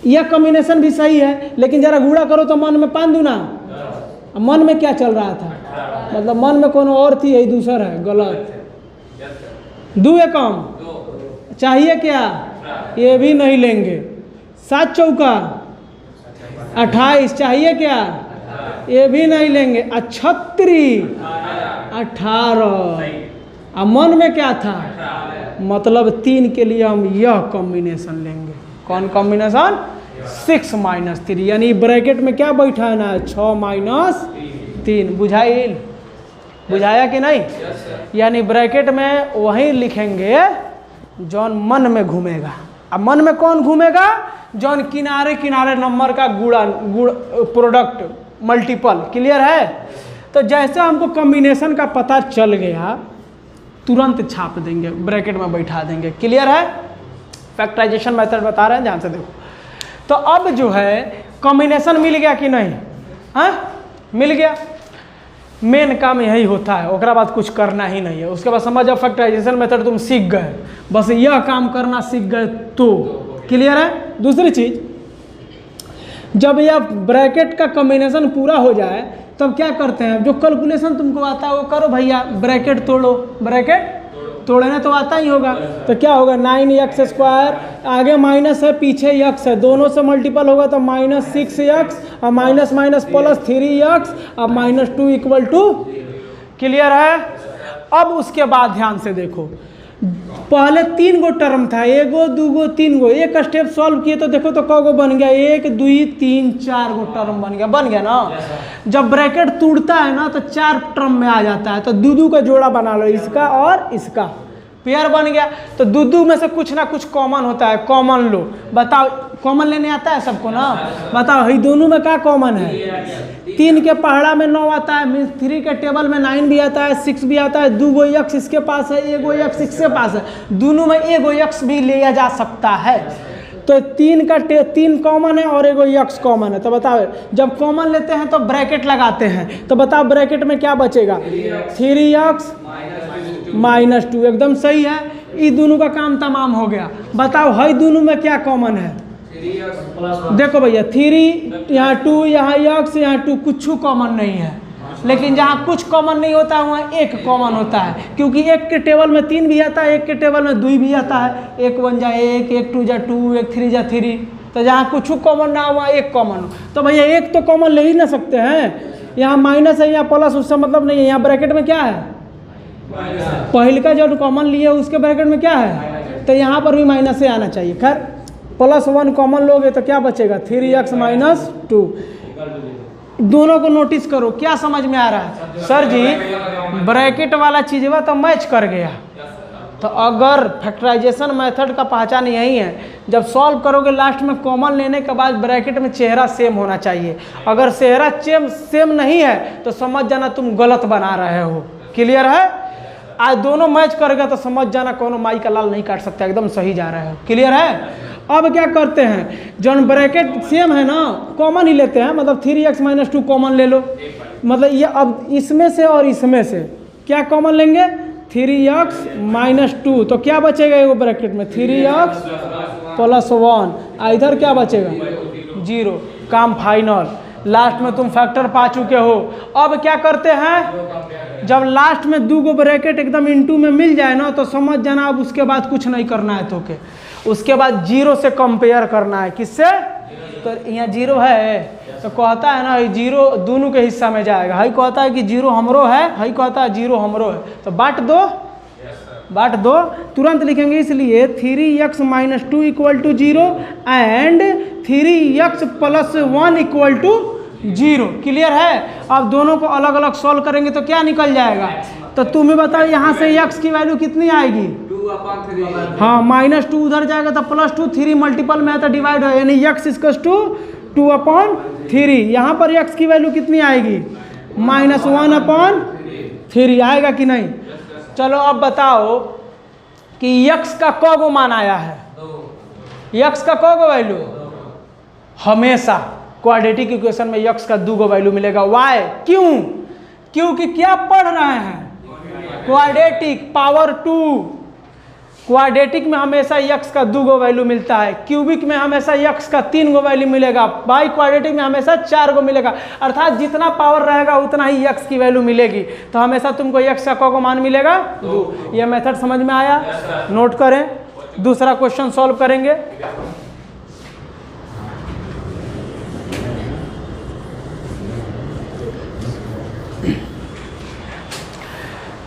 यह कॉम्बिनेशन भी सही है, लेकिन जरा गुणा करो तो मन में 5 दूना। मन में क्या चल रहा था? मतलब मन में कोनो और थी, यही दूसरा है, गलत। 2 एकम चाहिए क्या? ये भी नहीं लेंगे। 7 चौका 28 चाहिए क्या? ये भी नहीं लेंगे। 36 18। अब मन में क्या था? मतलब 3 के लिए हम यह कॉम्बिनेशन लेंगे। कौन कॉम्बिनेशन? 6 - 3, यानी ब्रैकेट में क्या बैठा है ना? 6 - 3। बुझाइल? बुझाया कि नहीं? यानी ब्रैकेट में वही लिखेंगे जौन मन में घूमेगा। अब मन में कौन घूमेगा? जौन किनारे किनारे नंबर का गुण प्रोडक्ट मल्टीपल। क्लियर है? तो जैसे हमको कॉम्बिनेशन का पता चल गया, तुरंत छाप देंगे, ब्रैकेट में बैठा देंगे। क्लियर है? फैक्टराइजेशन मेथड बता रहे हैं, ध्यान से देखो। तो अब जो है कॉम्बिनेशन मिल गया कि नहीं? हाँ, मिल गया। मेन काम यही होता है, उसके बाद कुछ करना ही नहीं है। उसके बाद समझ जाओ फैक्टराइजेशन मेथड तुम सीख गए, बस यह काम करना सीख गए तो। क्लियर है? दूसरी चीज, जब यह ब्रैकेट का कॉम्बिनेशन पूरा हो जाए तब क्या करते हैं? जो कैलकुलेशन तुमको आता है वो करो भैया, ब्रैकेट तोड़ो। ब्रैकेट तोड़ने तो आता ही होगा। तो क्या होगा? 9x², आगे माइनस है, पीछे x है, दोनों से मल्टीपल होगा तो -6x, और माइनस माइनस प्लस 3x, अब -2 = 2। क्लियर है? अब उसके बाद ध्यान से देखो, पहले 3 गो टर्म था, 1 गो 2 गो 3 गो। एक स्टेप सॉल्व किए तो देखो तो क गो बन गया? 1 2 3 4 गो टर्म बन गया। बन गया ना? जब ब्रैकेट टूटता है ना तो 4 टर्म में आ जाता है, तो 2 का जोड़ा बना लो, इसका और इसका, पेयर बन गया। तो 2 में से कुछ ना कुछ कॉमन होता है, कॉमन लो। बताओ, कॉमन लेने आता है सबको ना? बताओ ये दोनों में क्या कॉमन है? 3 के पहाड़ा में 9 आता है, मीन्स 3 के टेबल में 9 भी आता है, 6 भी आता है। 2 गो x इसके पास है, 1 गो x इसके पास है, दोनों में 1 गो x भी लिया जा सकता है। तो 3 कॉमन है और 1 गो x कॉमन है। तो बताओ, जब कॉमन लेते हैं तो ब्रैकेट लगाते हैं, तो बताओ ब्रैकेट में क्या बचेगा? 3x - 2। एकदम सही है, ये दोनों का काम तमाम हो गया। बताओ है दोनों में क्या कॉमन है? देखो भैया, 3 यहाँ 2, यहाँ x, यहाँ 2, कुछ कॉमन नहीं है। लेकिन जहाँ कुछ कॉमन नहीं होता है वहाँ 1 कॉमन होता है, क्योंकि 1 के टेबल में 3 भी आता है, 1 के टेबल में 2 भी आता है। 1 1 जा 1, 1 2 जा 2, 1 3 जा 3। तो जहाँ कुछ कॉमन ना हो वहाँ 1 कॉमन हो। तो भैया 1 तो कॉमन ले ही ना सकते हैं। यहाँ माइनस है, यहाँ प्लस, उससे मतलब नहीं है। यहाँ ब्रैकेट में क्या है? पहले का जो कॉमन लिए उसके ब्रैकेट में क्या है? तो यहाँ पर भी माइनस से आना चाहिए। खैर, +1 कॉमन लोगे तो क्या बचेगा? 3x - 2। दोनों को नोटिस करो, क्या समझ में आ रहा है? सर जी ब्रैकेट वाला चीज़वा तो मैच कर गया। तो अगर फैक्टराइजेशन मेथड का पहचान यही है, जब सॉल्व करोगे लास्ट में कॉमन लेने के बाद ब्रैकेट में चेहरा सेम होना चाहिए। अगर चेहरा सेम नहीं है तो समझ जाना तुम गलत बना रहे हो। क्लियर है? आज दोनों मैच करेगा तो समझ जाना कोनो माई का लाल नहीं काट सकता, एकदम सही जा रहे हो। क्लियर है? अब क्या करते हैं, जौन ब्रैकेट सेम है ना, कॉमन ही लेते हैं। मतलब 3x - 2 कॉमन ले लो। मतलब ये अब इसमें से और इसमें से क्या कॉमन लेंगे? 3x - 2। तो क्या बचेगा? एगो ब्रैकेट में 3x + 1, इधर क्या बचेगा? 0। काम फाइनल। लास्ट में तुम फैक्टर पा चुके हो। अब क्या करते हैं, जब लास्ट में 2 गो ब्रैकेट एकदम इनटू में मिल जाए ना तो समझ जाना अब उसके बाद कुछ नहीं करना है। तो के उसके बाद 0 से कंपेयर करना है। किससे? तो यहाँ 0 है तो कहता है ना 0 दोनों के हिस्सा में जाएगा। हई कहता है कि 0 हमरो है, हई कहता है 0 हमरो है, तो बांट दो। तुरंत लिखेंगे, इसलिए 3x - 2 = 0 एंड 3x + 1 = 0। क्लियर है? अब दोनों को अलग अलग सॉल्व करेंगे तो क्या निकल जाएगा? तो तुम्हें बताओ यहाँ से x की वैल्यू कितनी आएगी? 2/3। हाँ, -2 उधर जाएगा तो +2, 3 मल्टीपल में है तो डिवाइड हो, यानी x = 2/3। यहाँ पर x की वैल्यू कितनी आएगी? -1/3 आएगा कि नहीं? चलो अब बताओ, कि यक्स का क गो मान आया है, यक्स का क गो वैल्यू, हमेशा क्वाड्रेटिक इक्वेशन में यक्स का 2 गो वैल्यू मिलेगा। वाई, क्यों? क्योंकि क्या पढ़ रहे हैं, क्वाड्रेटिक पावर 2। क्वाड्रेटिक में हमेशा यक्स का 2 गो वैल्यू मिलता है, क्यूबिक में हमेशा यक्स का 3 गो वैल्यू मिलेगा, बाई क्वाड्रेटिक में हमेशा 4 गो मिलेगा। अर्थात जितना पावर रहेगा उतना ही यक्स की वैल्यू मिलेगी। तो हमेशा तुमको यक्स का को मान मिलेगा 2। यह मेथड समझ में आया? नोट करें, दूसरा क्वेश्चन सॉल्व करेंगे।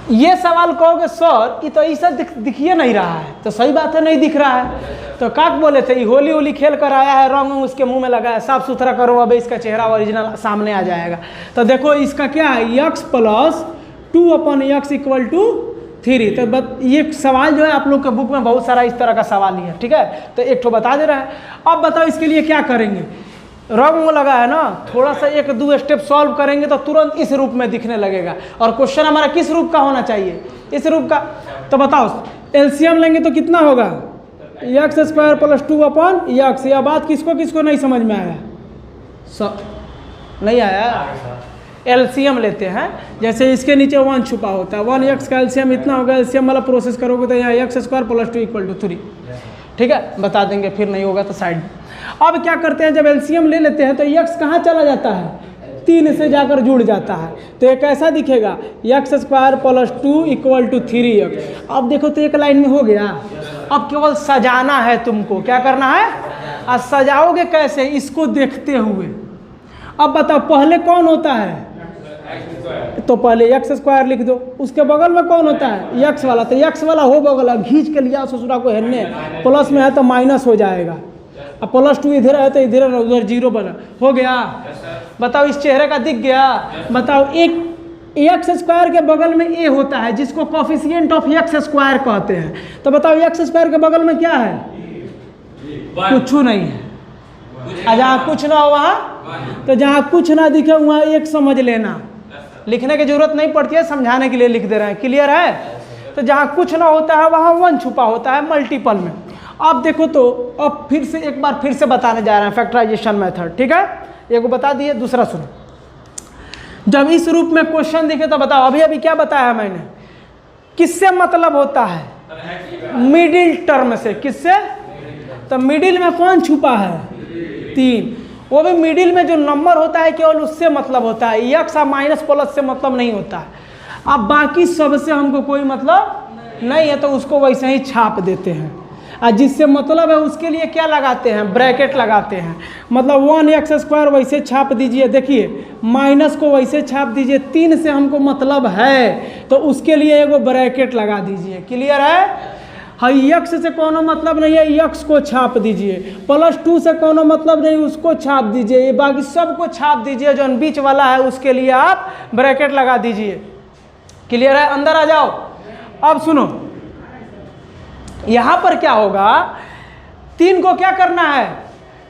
ये सवाल कहोगे सर ये तो ऐसा दिखिए नहीं रहा है, तो सही बात है, नहीं दिख रहा है। तो काक बोले थे होली होली खेल कर आया है, रंग उसके मुंह में लगा है, साफ सुथरा करो, अब इसका चेहरा ओरिजिनल सामने आ जाएगा। तो देखो इसका क्या है, यक्स प्लस 2/x = 3। तो ये सवाल जो है आप लोग के बुक में बहुत सारा इस तरह का सवाल ही है, ठीक है। तो एक ठो बता दे रहा है। अब बताओ इसके लिए क्या करेंगे, रंग लगा है ना, थोड़ा सा 1-2 स्टेप सॉल्व करेंगे तो तुरंत इस रूप में दिखने लगेगा। और क्वेश्चन हमारा किस रूप का होना चाहिए, इस रूप का। तो बताओ एलसीएम लेंगे तो कितना होगा, x² + 2/x। यह बात किसको किसको नहीं समझ में आया, सब नहीं आया? एलसीएम लेते हैं, जैसे इसके नीचे 1 छुपा होता है, 1x का एलसीएम इतना होगा। एलसीएम वाला प्रोसेस करोगे तो यहाँ x² + 2 = 3, ठीक है, बता देंगे, फिर नहीं होगा तो साइड में। अब क्या करते हैं, जब एलसीएम ले लेते हैं तो x कहाँ चला जाता है, 3 से जाकर जुड़ जाता है। तो ये कैसा दिखेगा, x² + 2 = 3x। अब देखो तो एक लाइन में हो गया। अब केवल सजाना है तुमको, क्या करना है, और सजाओगे कैसे, इसको देखते हुए। अब बताओ पहले कौन होता है, तो पहले x² लिख दो, उसके बगल में कौन होता है, x वाला। तो x वाला हो बगल, खींच के लिया ससुरा को हेरने, प्लस में है तो माइनस हो जाएगा। अब +2 इधर है तो इधर उधर 0 बना हो गया। बताओ इस चेहरे का दिख गया। बताओ एक x² के बगल में a होता है जिसको कोफिशिएंट ऑफ x² कहते हैं। तो बताओ x² के बगल में क्या है, कुछ नहीं है। जहाँ कुछ ना हो वहाँ, तो जहाँ कुछ ना दिखे वहाँ 1 समझ लेना, लिखने की जरूरत नहीं पड़ती है, समझाने के लिए लिख दे रहे हैं, क्लियर है। तो जहाँ कुछ ना होता है वहाँ 1 छुपा होता है मल्टीपल में। अब देखो तो अब फिर से एक बार फिर से बताने जा रहे हैं फैक्टराइजेशन मेथड, ठीक है। एक को बता दिए, दूसरा सुनो। जब इस रूप में क्वेश्चन दिखे तो बताओ, अभी अभी क्या बताया मैंने, किससे मतलब होता है, मिडिल टर्म से। किससे, तो मिडिल में कौन छुपा है, 3। वो भी मिडिल में जो नंबर होता है केवल उससे मतलब होता है, यक्स और माइनस प्लस से मतलब नहीं होता है। अब बाकी सबसे हमको कोई मतलब नहीं है तो उसको वैसे ही छाप देते हैं। और जिससे मतलब है उसके लिए क्या लगाते हैं, ब्रैकेट लगाते हैं। मतलब 1x² वैसे छाप दीजिए, देखिए माइनस को वैसे छाप दीजिए, 3 से हमको मतलब है तो उसके लिए एगो ब्रैकेट लगा दीजिए, क्लियर है। हाँ, यक्स से कोनो मतलब नहीं है, यक्स को छाप दीजिए। +2 से कोनो मतलब नहीं, उसको छाप दीजिए। ये बाकी सबको छाप दीजिए, जो बीच वाला है उसके लिए आप ब्रैकेट लगा दीजिए, क्लियर है। अंदर आ जाओ। अब सुनो, यहाँ पर क्या होगा, 3 को क्या करना है,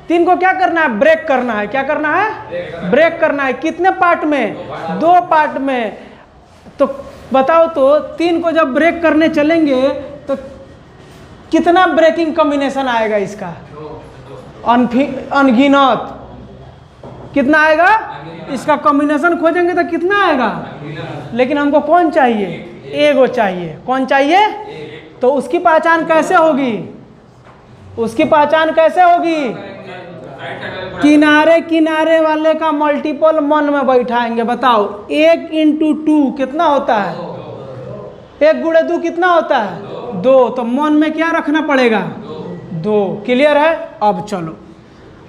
3 को क्या करना है, ब्रेक करना है। क्या करना है, ब्रेक करना है। कितने पार्ट में, 2 पार्ट में। तो बताओ तो 3 को जब ब्रेक करने चलेंगे तो कितना ब्रेकिंग कॉम्बिनेशन आएगा इसका, अनगिनत। कितना आएगा, इसका कॉम्बिनेशन खोजेंगे तो कितना आएगा, लेकिन हमको कौन चाहिए, एगो चाहिए। कौन चाहिए, तो उसकी पहचान कैसे होगी, उसकी पहचान कैसे होगी, किनारे किनारे वाले का मल्टीपल मन में बैठाएंगे। बताओ 1 × 2 कितना होता है, 1 × 2 कितना होता है, 2। तो मन में क्या रखना पड़ेगा, 2, क्लियर है। अब चलो,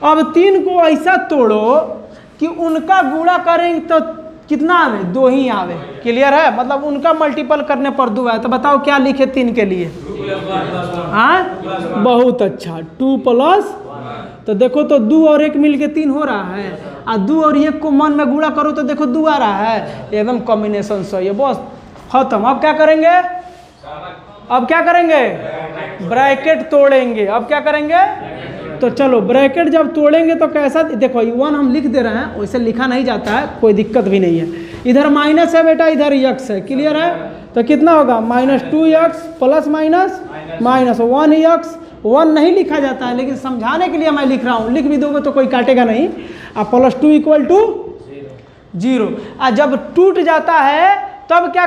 अब 3 को ऐसा तोड़ो कि उनका गुणा करेंगे तो कितना आवे, 2 ही आवे, क्लियर है। मतलब उनका मल्टीपल करने पर 2 है। तो बताओ क्या लिखे 3 के लिए, हाँ बहुत अच्छा, 2+। तो देखो तो 2 और 1 मिल के 3 हो रहा है, और 2 और 1 को मन में गुणा करो तो देखो 2 आ रहा है, एकदम कॉम्बिनेशन सही है, बस खत्म। अब क्या करेंगे, अब क्या करेंगे, ब्रैकेट तोड़ेंगे। अब क्या करेंगे, तो चलो ब्रैकेट जब तोड़ेंगे तो कैसा, देखो 1 हम लिख दे रहे हैं, वैसे लिखा नहीं जाता है, कोई दिक्कत भी नहीं है। इधर माइनस है बेटा, इधर यक्स है, क्लियर है। तो कितना होगा -2x plus minus minus 1x। 1 नहीं लिखा जाता है लेकिन समझाने के लिए मैं लिख रहा हूँ, लिख भी दोगे तो कोई काटेगा नहीं। अब +2 = 0। और जब टूट जाता है तब क्या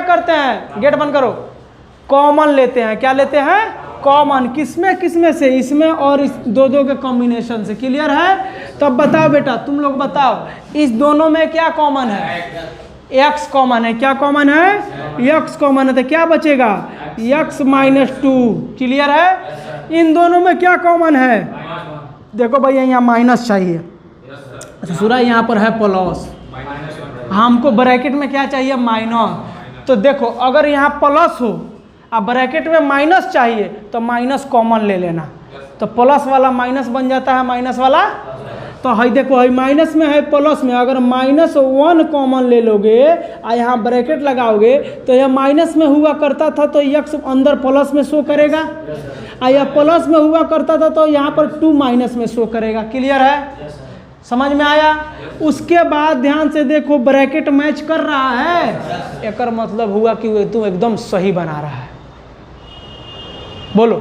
करते हैं, गेट बंद करो, कॉमन लेते हैं। क्या लेते हैं? कॉमन। किसमें से? इसमें और इस दो के कॉम्बिनेशन से। क्लियर है? तब बताओ बेटा, तुम लोग बताओ, इस दोनों में क्या कॉमन है? x कॉमन है। क्या कॉमन है? x कॉमन है। तो क्या बचेगा? x - 2। क्लियर है? इन दोनों में क्या कॉमन है? देखो भैया यहाँ माइनस चाहिए, दूसरा यहाँ पर है प्लस, हमको ब्रैकेट में क्या चाहिए? माइनस। तो देखो अगर यहाँ प्लस हो अब ब्रैकेट में माइनस चाहिए तो माइनस कॉमन ले लेना, तो प्लस वाला माइनस बन जाता है माइनस वाला। तो है देखो, है माइनस में है प्लस में, अगर -1 कॉमन ले लोगे और यहाँ ब्रैकेट लगाओगे तो यह माइनस में हुआ करता था तो x अंदर प्लस में शो करेगा, और यह प्लस में हुआ करता था तो यहाँ पर 2 माइनस में शो करेगा। क्लियर है? समझ में आया? उसके बाद ध्यान से देखो, ब्रैकेट मैच कर रहा है, एक मतलब हुआ कि तू एकदम सही बना रहा है। बोलो,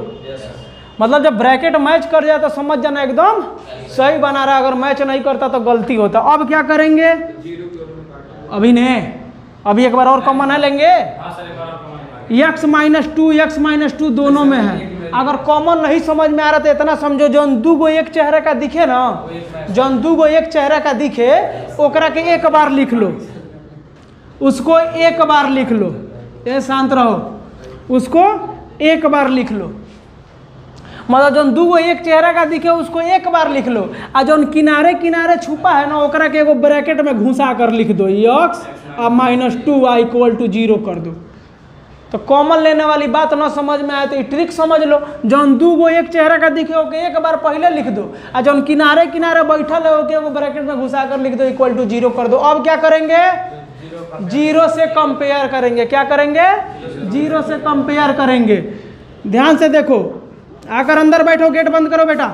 मतलब जब ब्रैकेट मैच कर जाए तो समझ जाना एकदम सही बना रहा है, अगर मैच नहीं करता तो गलती होता। अब क्या करेंगे? अभी नहीं, अभी एक बार और कॉमन है लेंगे। x - 2 x - 2 दोनों में है। अगर कॉमन नहीं समझ में आ रहा तो इतना समझो, जौन दू गो एक चेहरे का दिखे ना, जौन दू गो एक चेहरा का दिखे ओकरा के एक बार लिख लो, उसको एक बार लिख लो। ये शांत रहो, उसको एक बार लिख लो। मतलब जौन दू गो एक चेहरा का दिखे उसको एक बार लिख लो, और जौन किनारे किनारे छुपा है ना ओकरा के एगो ब्रैकेट में घुसा कर लिख दो, x और -2 = 0 कर दो। तो कॉमन लेने वाली बात ना समझ में आए तो ये ट्रिक समझ लो, जौन दू गो एक चेहरा का दिखे ओके एक बार पहले लिख दो, और जौन किनारे किनारे बैठल है ओके वो ब्रैकेट में घुसा कर लिख दो, = 0 कर दो। अब क्या करेंगे? 0 से कंपेयर करेंगे। क्या करेंगे? 0 से कंपेयर करेंगे। ध्यान से देखो, आकर अंदर बैठो, गेट बंद करो बेटा।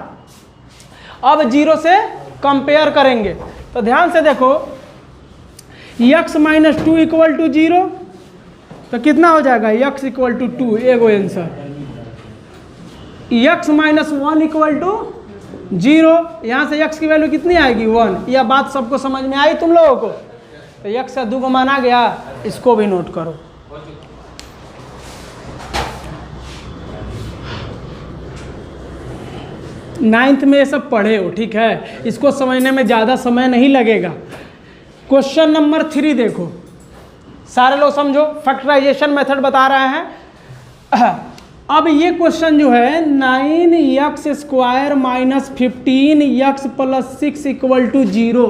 अब 0 से कंपेयर करेंगे तो ध्यान से देखो, x - 2 = 0, तो कितना हो जाएगा? x = 2, एगो आंसर। x - 1 = 0, यहाँ से x की वैल्यू कितनी आएगी? 1। यह बात सबको समझ में आई तुम लोगों को? तो x से 2 को माना गया, इसको भी नोट करो। नाइन्थ में ये सब पढ़े हो, ठीक है? इसको समझने में ज़्यादा समय नहीं लगेगा। क्वेश्चन नंबर 3 देखो, सारे लोग समझो, फैक्टराइजेशन मेथड बता रहे हैं। अब ये क्वेश्चन जो है 9x² - 15x + 6 = 0,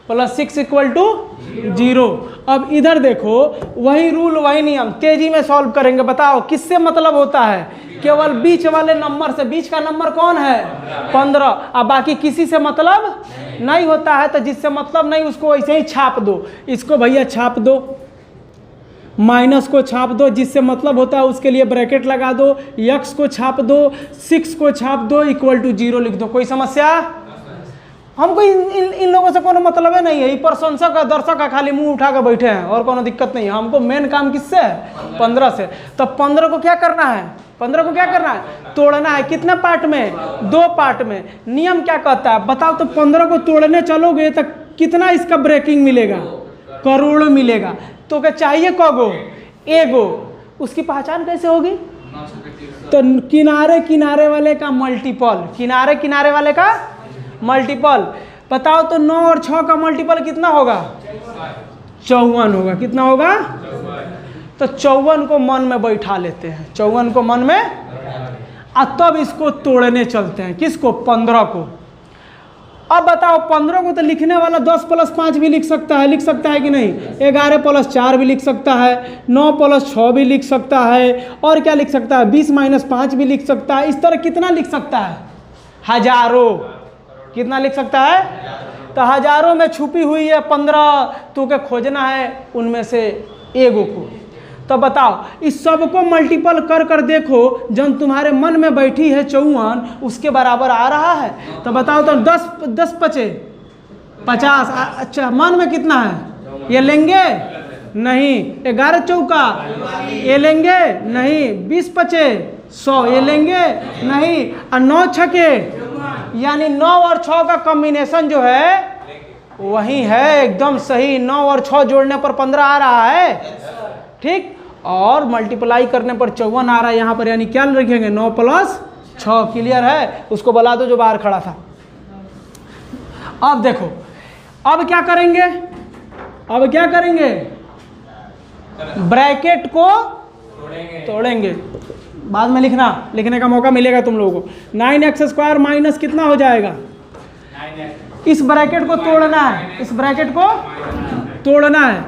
+6 = 0। अब इधर देखो, वही रूल वही नियम, तेजी में सॉल्व करेंगे। बताओ किससे मतलब होता है? केवल बीच वाले नंबर से। बीच का नंबर कौन है? 15। अब बाकी किसी से मतलब नहीं होता है, तो जिससे मतलब नहीं उसको ऐसे ही छाप दो। इसको भैया छाप दो, माइनस को छाप दो, जिससे मतलब होता है उसके लिए ब्रैकेट लगा दो, x को छाप दो, 6 को छाप दो, = 0 लिख दो। कोई समस्या? हमको इन लोगों से कोनो मतलब है नहीं है, ये प्रशंसक है, दर्शक है, खाली मुंह उठा कर बैठे हैं और कोनो दिक्कत नहीं है। हमको मेन काम किससे है? 15 से। तो 15 को क्या करना है? 15 को क्या करना है? तोड़ना है। कितने पार्ट में? 2 पार्ट में। नियम क्या कहता है बताओ तो? 15 को तोड़ने चलोगे तो कितना इसका ब्रेकिंग मिलेगा? करोड़ मिलेगा। तो क्या चाहिए? कगो? एगो। उसकी पहचान कैसे होगी? तो किनारे किनारे वाले का मल्टीपल, किनारे किनारे वाले का मल्टीपल। बताओ तो 9 और 6 का मल्टीपल कितना होगा? 54 होगा। कितना होगा? तो 54 को मन में बैठा लेते हैं, 54 को मन में, और तब इसको तोड़ने चलते हैं। किसको? 15 को। अब बताओ 15 को तो लिखने वाला 10 + 5 भी लिख सकता है, लिख सकता है कि नहीं? 11 + 4 भी लिख सकता है, 9 + 6 भी लिख सकता है, और क्या लिख सकता है? 20 - 5 भी लिख सकता है। इस तरह कितना लिख सकता है? हजारों। कितना लिख सकता है? तो हजारों में छुपी हुई है 15, तो के खोजना है उनमें से एगो को। तो बताओ इस सब को मल्टीपल कर कर देखो, जब तुम्हारे मन में बैठी है 54 उसके बराबर आ रहा है। तो बताओ तो 10 × 5 = 50। अच्छा मन में कितना है? ये लेंगे नहीं। 11 चौका ये लेंगे नहीं। 20 पचे 100 ये लेंगे नहीं। और 9 छके यानी 9 और 6 का कॉम्बिनेशन जो है वही है, एकदम सही। 9 और 6 जोड़ने पर 15 आ रहा है, ठीक। और मल्टीप्लाई करने पर 54 आ रहा है यहाँ पर, यानी क्या रखेंगे 9 + 6। क्लियर है? उसको बुला दो जो बाहर खड़ा था। अब देखो, अब क्या करेंगे, अब क्या करेंगे, ब्रैकेट को तोड़ेंगे। बाद में लिखने का मौका मिलेगा तुम लोगों को। 9x² माइनस कितना हो जाएगा, इस ब्रैकेट को तोड़ना है, इस ब्रैकेट को तोड़ना है।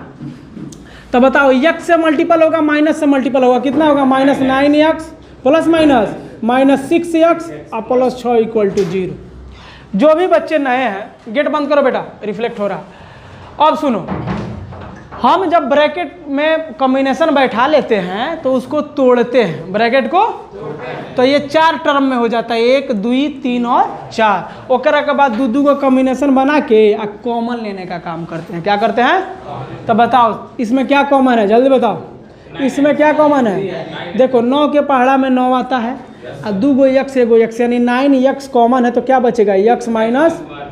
तो बताओ x से मल्टीपल होगा माइनस से मल्टीपल होगा, कितना होगा -9x प्लस माइनस -6x और प्लस 6 = 0। जो भी बच्चे नए हैं, गेट बंद करो बेटा, रिफ्लेक्ट हो रहा। अब सुनो, हम जब ब्रैकेट में कॉम्बिनेशन बैठा लेते हैं तो उसको तोड़ते हैं, ब्रैकेट को, तो ये 4 टर्म में हो जाता है, 1 2 3 और 4। ओकरा के बाद दू को कॉम्बिनेशन बना के कॉमन लेने का काम करते हैं। क्या करते हैं? तो बताओ इसमें क्या कॉमन है, जल्दी बताओ, इसमें क्या कॉमन है? देखो 9 के पहाड़ा में 9 आता है और 2 गो x 1 गो x, यानी 9x कॉमन है, तो क्या बचेगा x -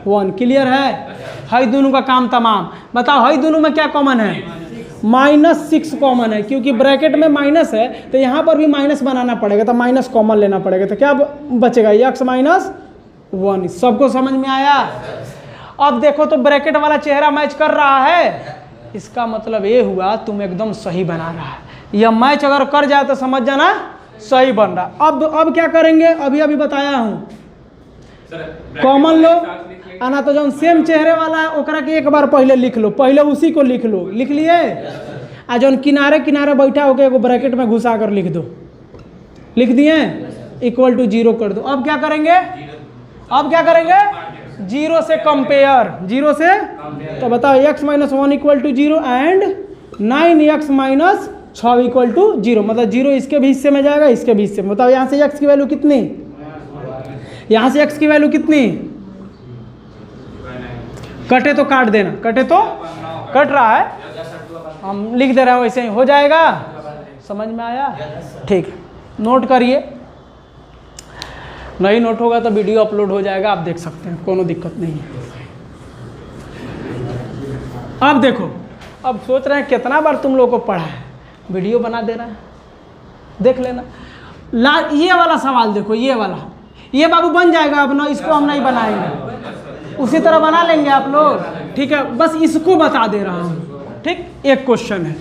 1। क्लियर है? हई दोनों का काम तमाम। बताओ हई दोनों में क्या कॉमन है? -6 कॉमन है, क्योंकि ब्रैकेट में माइनस है तो यहाँ पर भी माइनस बनाना पड़ेगा, तो माइनस कॉमन लेना पड़ेगा। तो क्या बचेगा x - 1। सबको समझ में आया? अब देखो तो ब्रैकेट वाला चेहरा मैच कर रहा है, इसका मतलब ये हुआ तुम एकदम सही बना रहा है। यह मैच अगर कर जाए तो समझ जाना सही बन रहा। अब क्या करेंगे, अभी बताया हूँ, कॉमन लो आना, तो जो सेम चेहरे वाला है ओकरा के एक बार पहले लिख लो, पहले उसी को लिख लो। लिख लिए? आ जो किनारे किनारे बैठा होकर एगो ब्रैकेट में घुसा कर लिख दो। लिख दिए? = 0 कर दो। अब क्या करेंगे, अब क्या करेंगे, 0 से कंपेयर, 0 से। तो बताओ x - 1 = 0 एंड 9x - 6 = 0। मतलब 0 इसके भी हिस्से में जाएगा, इसके भी हिस्से में। बताओ यहाँ से x की वैल्यू कितनी, यहाँ से x की वैल्यू कितनी, कटे तो काट देना, कटे तो कट रहा है, हम लिख दे रहे हैं वैसे ही हो जाएगा। समझ में आया? ठीक, नोट करिए। नहीं नोट होगा तो वीडियो अपलोड हो जाएगा, आप देख सकते हैं, कोनो दिक्कत नहीं है। अब देखो, अब सोच रहे हैं कितना बार तुम लोगों को पढ़ा है, वीडियो बना दे रहा है, देख लेना। ये वाला सवाल देखो, ये वाला, ये बाबू बन जाएगा अब ना, इसको हम नहीं बनाएंगे, उसी तरह बना लेंगे आप लोग, ठीक है। बस इसको बता दे रहा हूँ, ठीक। एक क्वेश्चन है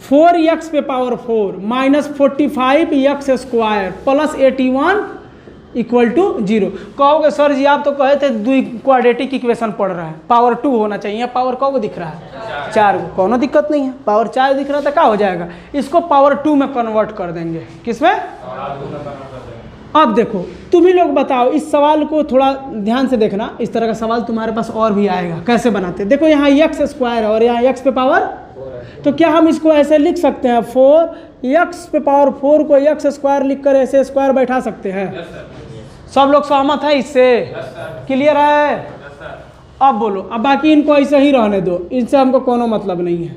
4x पे पावर 4 -45x² प्लस 81 = 0। कहोगे सर जी आप तो कहे थे क्वाड्रेटिक इक्वेशन पढ़ रहा है, पावर 2 होना चाहिए, पावर कौ दिख रहा है 4 को, कोनो दिक्कत नहीं है, पावर 4 दिख रहा है तो क्या हो जाएगा, इसको पावर 2 में कन्वर्ट कर देंगे। किसमें? अब देखो तुम ही लोग बताओ, इस सवाल को थोड़ा ध्यान से देखना, इस तरह का सवाल तुम्हारे पास और भी आएगा। कैसे बनाते? देखो यहाँ x² है और यहाँ x पे पावर, तो क्या हम इसको ऐसे लिख सकते हैं 4x पे पावर 4 को x² लिख कर ऐसे स्क्वायर बैठा सकते हैं? सब लोग सहमत है इससे? क्लियर है? अब बोलो, अब बाकी इनको ऐसे ही रहने दो, इनसे हमको कोनो मतलब नहीं है।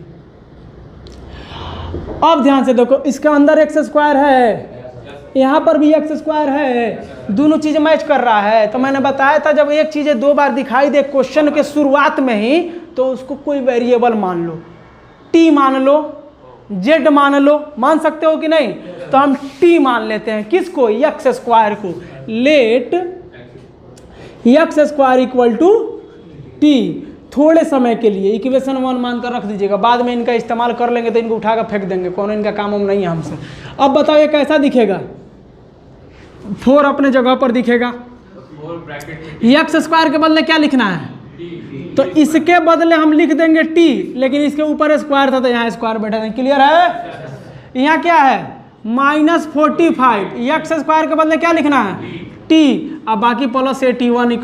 अब ध्यान से देखो, इसके अंदर x² है, यहाँ पर भी x² है, दोनों चीज़ें मैच कर रहा है। तो मैंने बताया था जब एक चीज़ें 2 बार दिखाई दे क्वेश्चन के शुरुआत में ही, तो उसको कोई वेरिएबल मान लो, t मान लो, z मान लो, मान सकते हो कि नहीं? तो हम t मान लेते हैं, किसको? x² को। लेट x² = t, थोड़े समय के लिए इक्वेशन 1 मान कर रख दीजिएगा, बाद में इनका इस्तेमाल कर लेंगे तो इनको उठा कर फेंक देंगे, कौन इनका काम नहीं है हमसे। अब बताओ ये कैसा दिखेगा? 4 अपने जगह पर दिखेगा, x² के बदले क्या लिखना है? तो इसके बदले हम लिख देंगे t, लेकिन इसके ऊपर स्क्वायर था तो यहाँ स्क्वायर बैठा देंगे। क्लियर है? यहाँ क्या है? -45, x² के बदले क्या लिखना है? t, अब बाकी प्लस 81 =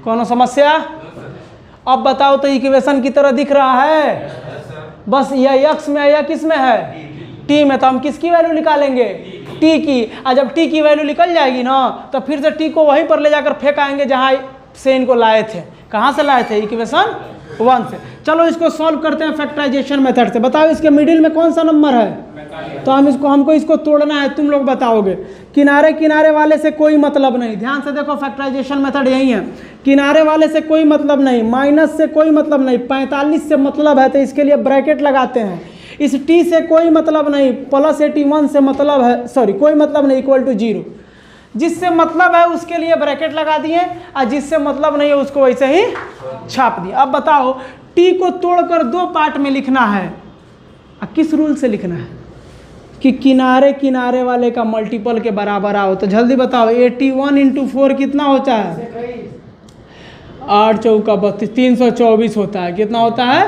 कौन समस्या? अब बताओ तो इक्वेशन की तरह दिख रहा है, बस यह x में है या किस में है? t में। तो हम किसकी वैल्यू निकालेंगे? t की। और जब t की वैल्यू निकल जाएगी ना, तो फिर से t को वहीं पर ले जाकर फेंक आएंगे जहाँ से इनको लाए थे। कहाँ से लाए थे? इक्वेशन 1 से। चलो इसको सॉल्व करते हैं फैक्टराइजेशन मेथड से। बताओ इसके मिडिल में कौन सा नंबर है, तो हमको इसको तोड़ना है, तुम लोग बताओगे। किनारे किनारे वाले से कोई मतलब नहीं, ध्यान से देखो फैक्टराइजेशन मेथड यही है, किनारे वाले से कोई मतलब नहीं, माइनस से कोई मतलब नहीं, 45 से मतलब है तो इसके लिए ब्रैकेट लगाते हैं। इस t से कोई मतलब नहीं, प्लस 81 से मतलब है, सॉरी कोई मतलब नहीं, इक्वल टू 0। जिससे मतलब है उसके लिए ब्रैकेट लगा दिए और जिससे मतलब नहीं है उसको वैसे ही छाप दिए। अब बताओ t को तोड़कर 2 पार्ट में लिखना है, किस रूल से लिखना है कि किनारे किनारे वाले का मल्टीपल के बराबर आओ। तो जल्दी बताओ 81 इंटू 4 कितना होता है, 8 चौका 32, 324 होता है। कितना होता है,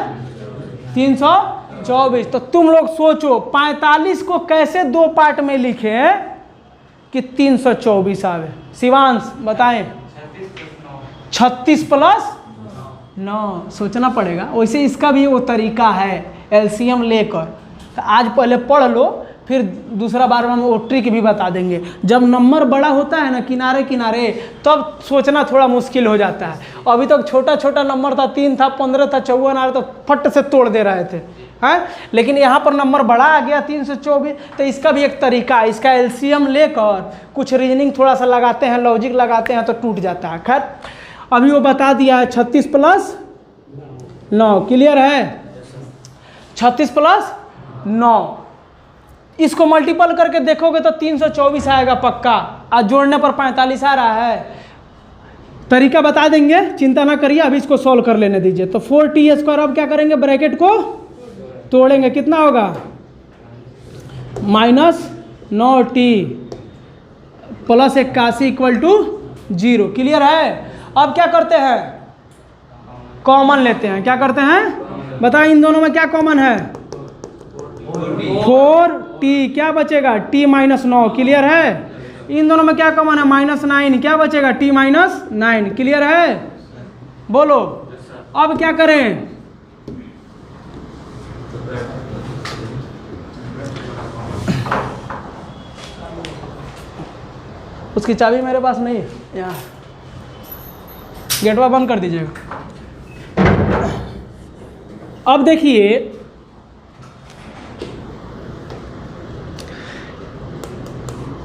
324। तो तुम लोग सोचो 45 को कैसे 2 पार्ट में लिखे कि 324 आवे। शिवांश बताएं। 36 प्लस 9, सोचना पड़ेगा। वैसे इसका भी वो तरीका है एलसीएम लेकर, तो आज पहले पढ़ लो, फिर दूसरा बार हम वो ट्रिक भी बता देंगे। जब नंबर बड़ा होता है ना किनारे किनारे, तब सोचना थोड़ा मुश्किल हो जाता है। अभी तक छोटा छोटा नंबर था, 3 था, 15 था, 54 आ रहा, तो फट से तोड़ दे रहे थे, हैं। लेकिन यहाँ पर नंबर बड़ा आ गया 324, तो इसका भी एक तरीका है, इसका एलसीएम लेकर कुछ रीजनिंग थोड़ा सा लगाते हैं, लॉजिक लगाते हैं, तो टूट जाता है। खैर अभी वो बता दिया है 36 प्लस 9, क्लियर है। 36 प्लस 9, इसको मल्टीपल करके देखोगे तो 324 आएगा पक्का, आज जोड़ने पर 45 आ रहा है। तरीका बता देंगे, चिंता ना करिए, अभी इसको सॉल्व कर लेने दीजिए। तो 4t², अब क्या करेंगे, ब्रैकेट को तोड़ेंगे, कितना होगा, -9t plus 81 equal to 0, clear है। अब क्या करते हैं, कॉमन लेते हैं। क्या करते हैं बताओ, इन दोनों में क्या कॉमन है, 4t, क्या बचेगा, t - 9, क्लियर है। इन दोनों में क्या कॉमन है, -9, क्या बचेगा, t - 9, क्लियर है। बोलो अब क्या करें, उसकी चाबी मेरे पास नहीं है, यहाँ गेटवा बंद कर दीजिएगा। अब देखिए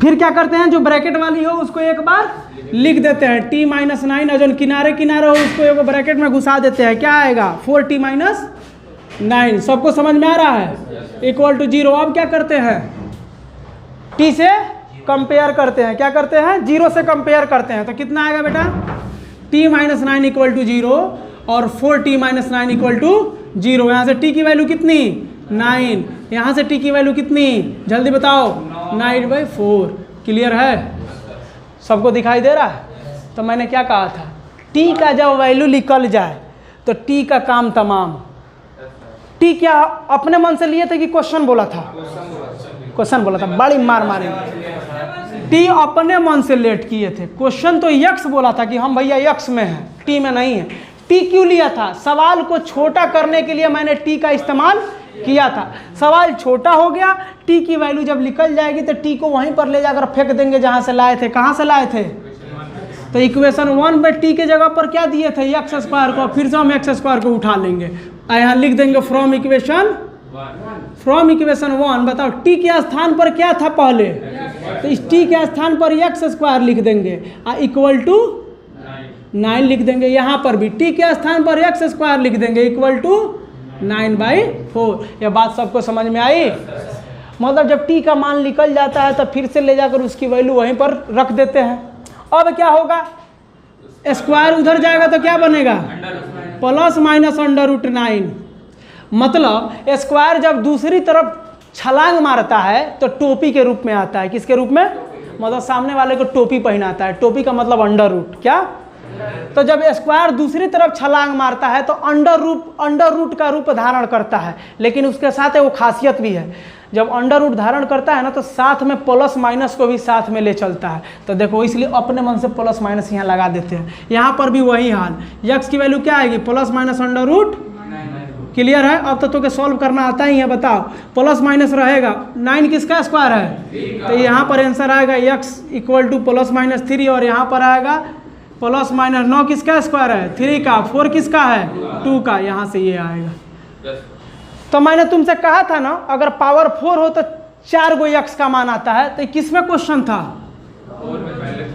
फिर क्या करते हैं, जो ब्रैकेट वाली हो उसको एक बार लिख देते हैं, t - 9, और जो किनारे किनारे हो उसको एक ब्रैकेट में घुसा देते हैं। क्या आएगा, 4t - 9। सबको समझ में आ रहा है, इक्वल टू 0। अब क्या करते हैं, t से कंपेयर करते हैं। क्या करते हैं, 0 से कंपेयर करते हैं। तो कितना आएगा बेटा, t - 9 इक्वल टू 0 और 4t - 9 इक्वल टू 0। यहाँ से t की वैल्यू कितनी, 9, यहाँ से t की वैल्यू कितनी, जल्दी बताओ, 9/4, क्लियर है। सबको दिखाई दे रहा है। तो मैंने क्या कहा था, t का जब वैल्यू निकल जाए तो t का काम तमाम। t क्या अपने मन से लिए थे कि क्वेश्चन बोला था, क्वेश्चन बोला था, बड़ी मार मारेंगे। t अपने मन से लेट किए थे, क्वेश्चन तो यक्स बोला था कि हम भैया यक्स में हैं, t में नहीं है। t क्यों लिया था, सवाल को छोटा करने के लिए मैंने t का इस्तेमाल किया था। सवाल छोटा हो गया, t की वैल्यू जब निकल जाएगी तो t को वहीं पर ले जाकर फेंक देंगे जहां से लाए थे। कहां से लाए थे, तो इक्वेशन 1 में t के जगह पर क्या दिए थे, x² को, फिर से हम x² को उठा लेंगे, यहाँ लिख देंगे फ्रॉम इक्वेशन 1। बताओ t के स्थान पर क्या था पहले, तो इस t के स्थान पर x² लिख देंगे, इक्वल टू 9 लिख देंगे। यहाँ पर भी t के स्थान पर x² लिख देंगे, इक्वल टू 9/4। यह बात सबको समझ में आई। मतलब जब t का मान निकल जाता है तो फिर से ले जाकर उसकी वैल्यू वहीं पर रख देते हैं। अब क्या होगा, स्क्वायर उधर जाएगा तो क्या बनेगा, ±√9। मतलब स्क्वायर जब दूसरी तरफ छलांग मारता है तो टोपी के रूप में आता है। किसके रूप में, मतलब सामने वाले को टोपी पहनाता है। टोपी का मतलब अंडर रूट, क्या, तो जब स्क्वायर दूसरी तरफ छलांग मारता है तो अंडर रूट का रूप धारण करता है। लेकिन उसके साथ वो खासियत भी है, जब अंडर रूट धारण करता है ना तो साथ में प्लस माइनस को भी साथ में ले चलता है। तो देखो इसलिए अपने मन से प्लस माइनस यहाँ लगा देते हैं। यहाँ पर भी वही हाल, यक्स की वैल्यू क्या आएगी, ±√। क्लियर है। अब तो के सॉल्व करना आता ही है, बताओ प्लस माइनस रहेगा, 9 किसका स्क्वायर है, तो यहाँ पर आंसर आएगा x = ±3 और यहाँ पर आएगा प्लस माइनस 9 किसका स्क्वायर है 3 का, 4 किसका है 2 का, यहाँ से ये आएगा। यस तो मैंने तुमसे कहा था ना अगर पावर 4 हो तो 4 गो x का मान आता है, तो किस में क्वेश्चन था,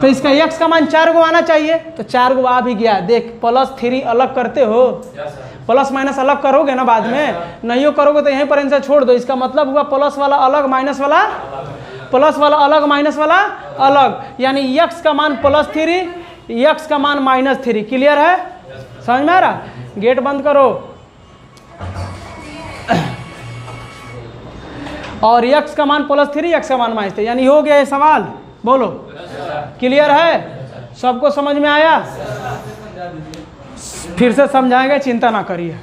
तो इसका x का मान 4 गो आना चाहिए, तो 4 गो आ भी गया। देख +3 अलग करते हो, प्लस माइनस अलग करोगे ना बाद में, नहीं हो करोगे तो यहीं पर आंसर छोड़ दो। इसका मतलब हुआ प्लस वाला अलग माइनस वाला, प्लस वाला अलग माइनस वाला अलग, यानी x का मान +3 x का मान -3। क्लियर है, समझ में आ रहा। गेट बंद करो और x का मान +3 x का मान -3, यानी हो गया ये सवाल। बोलो क्लियर है, सबको समझ में आया, फिर से समझाएंगे, चिंता ना करिए।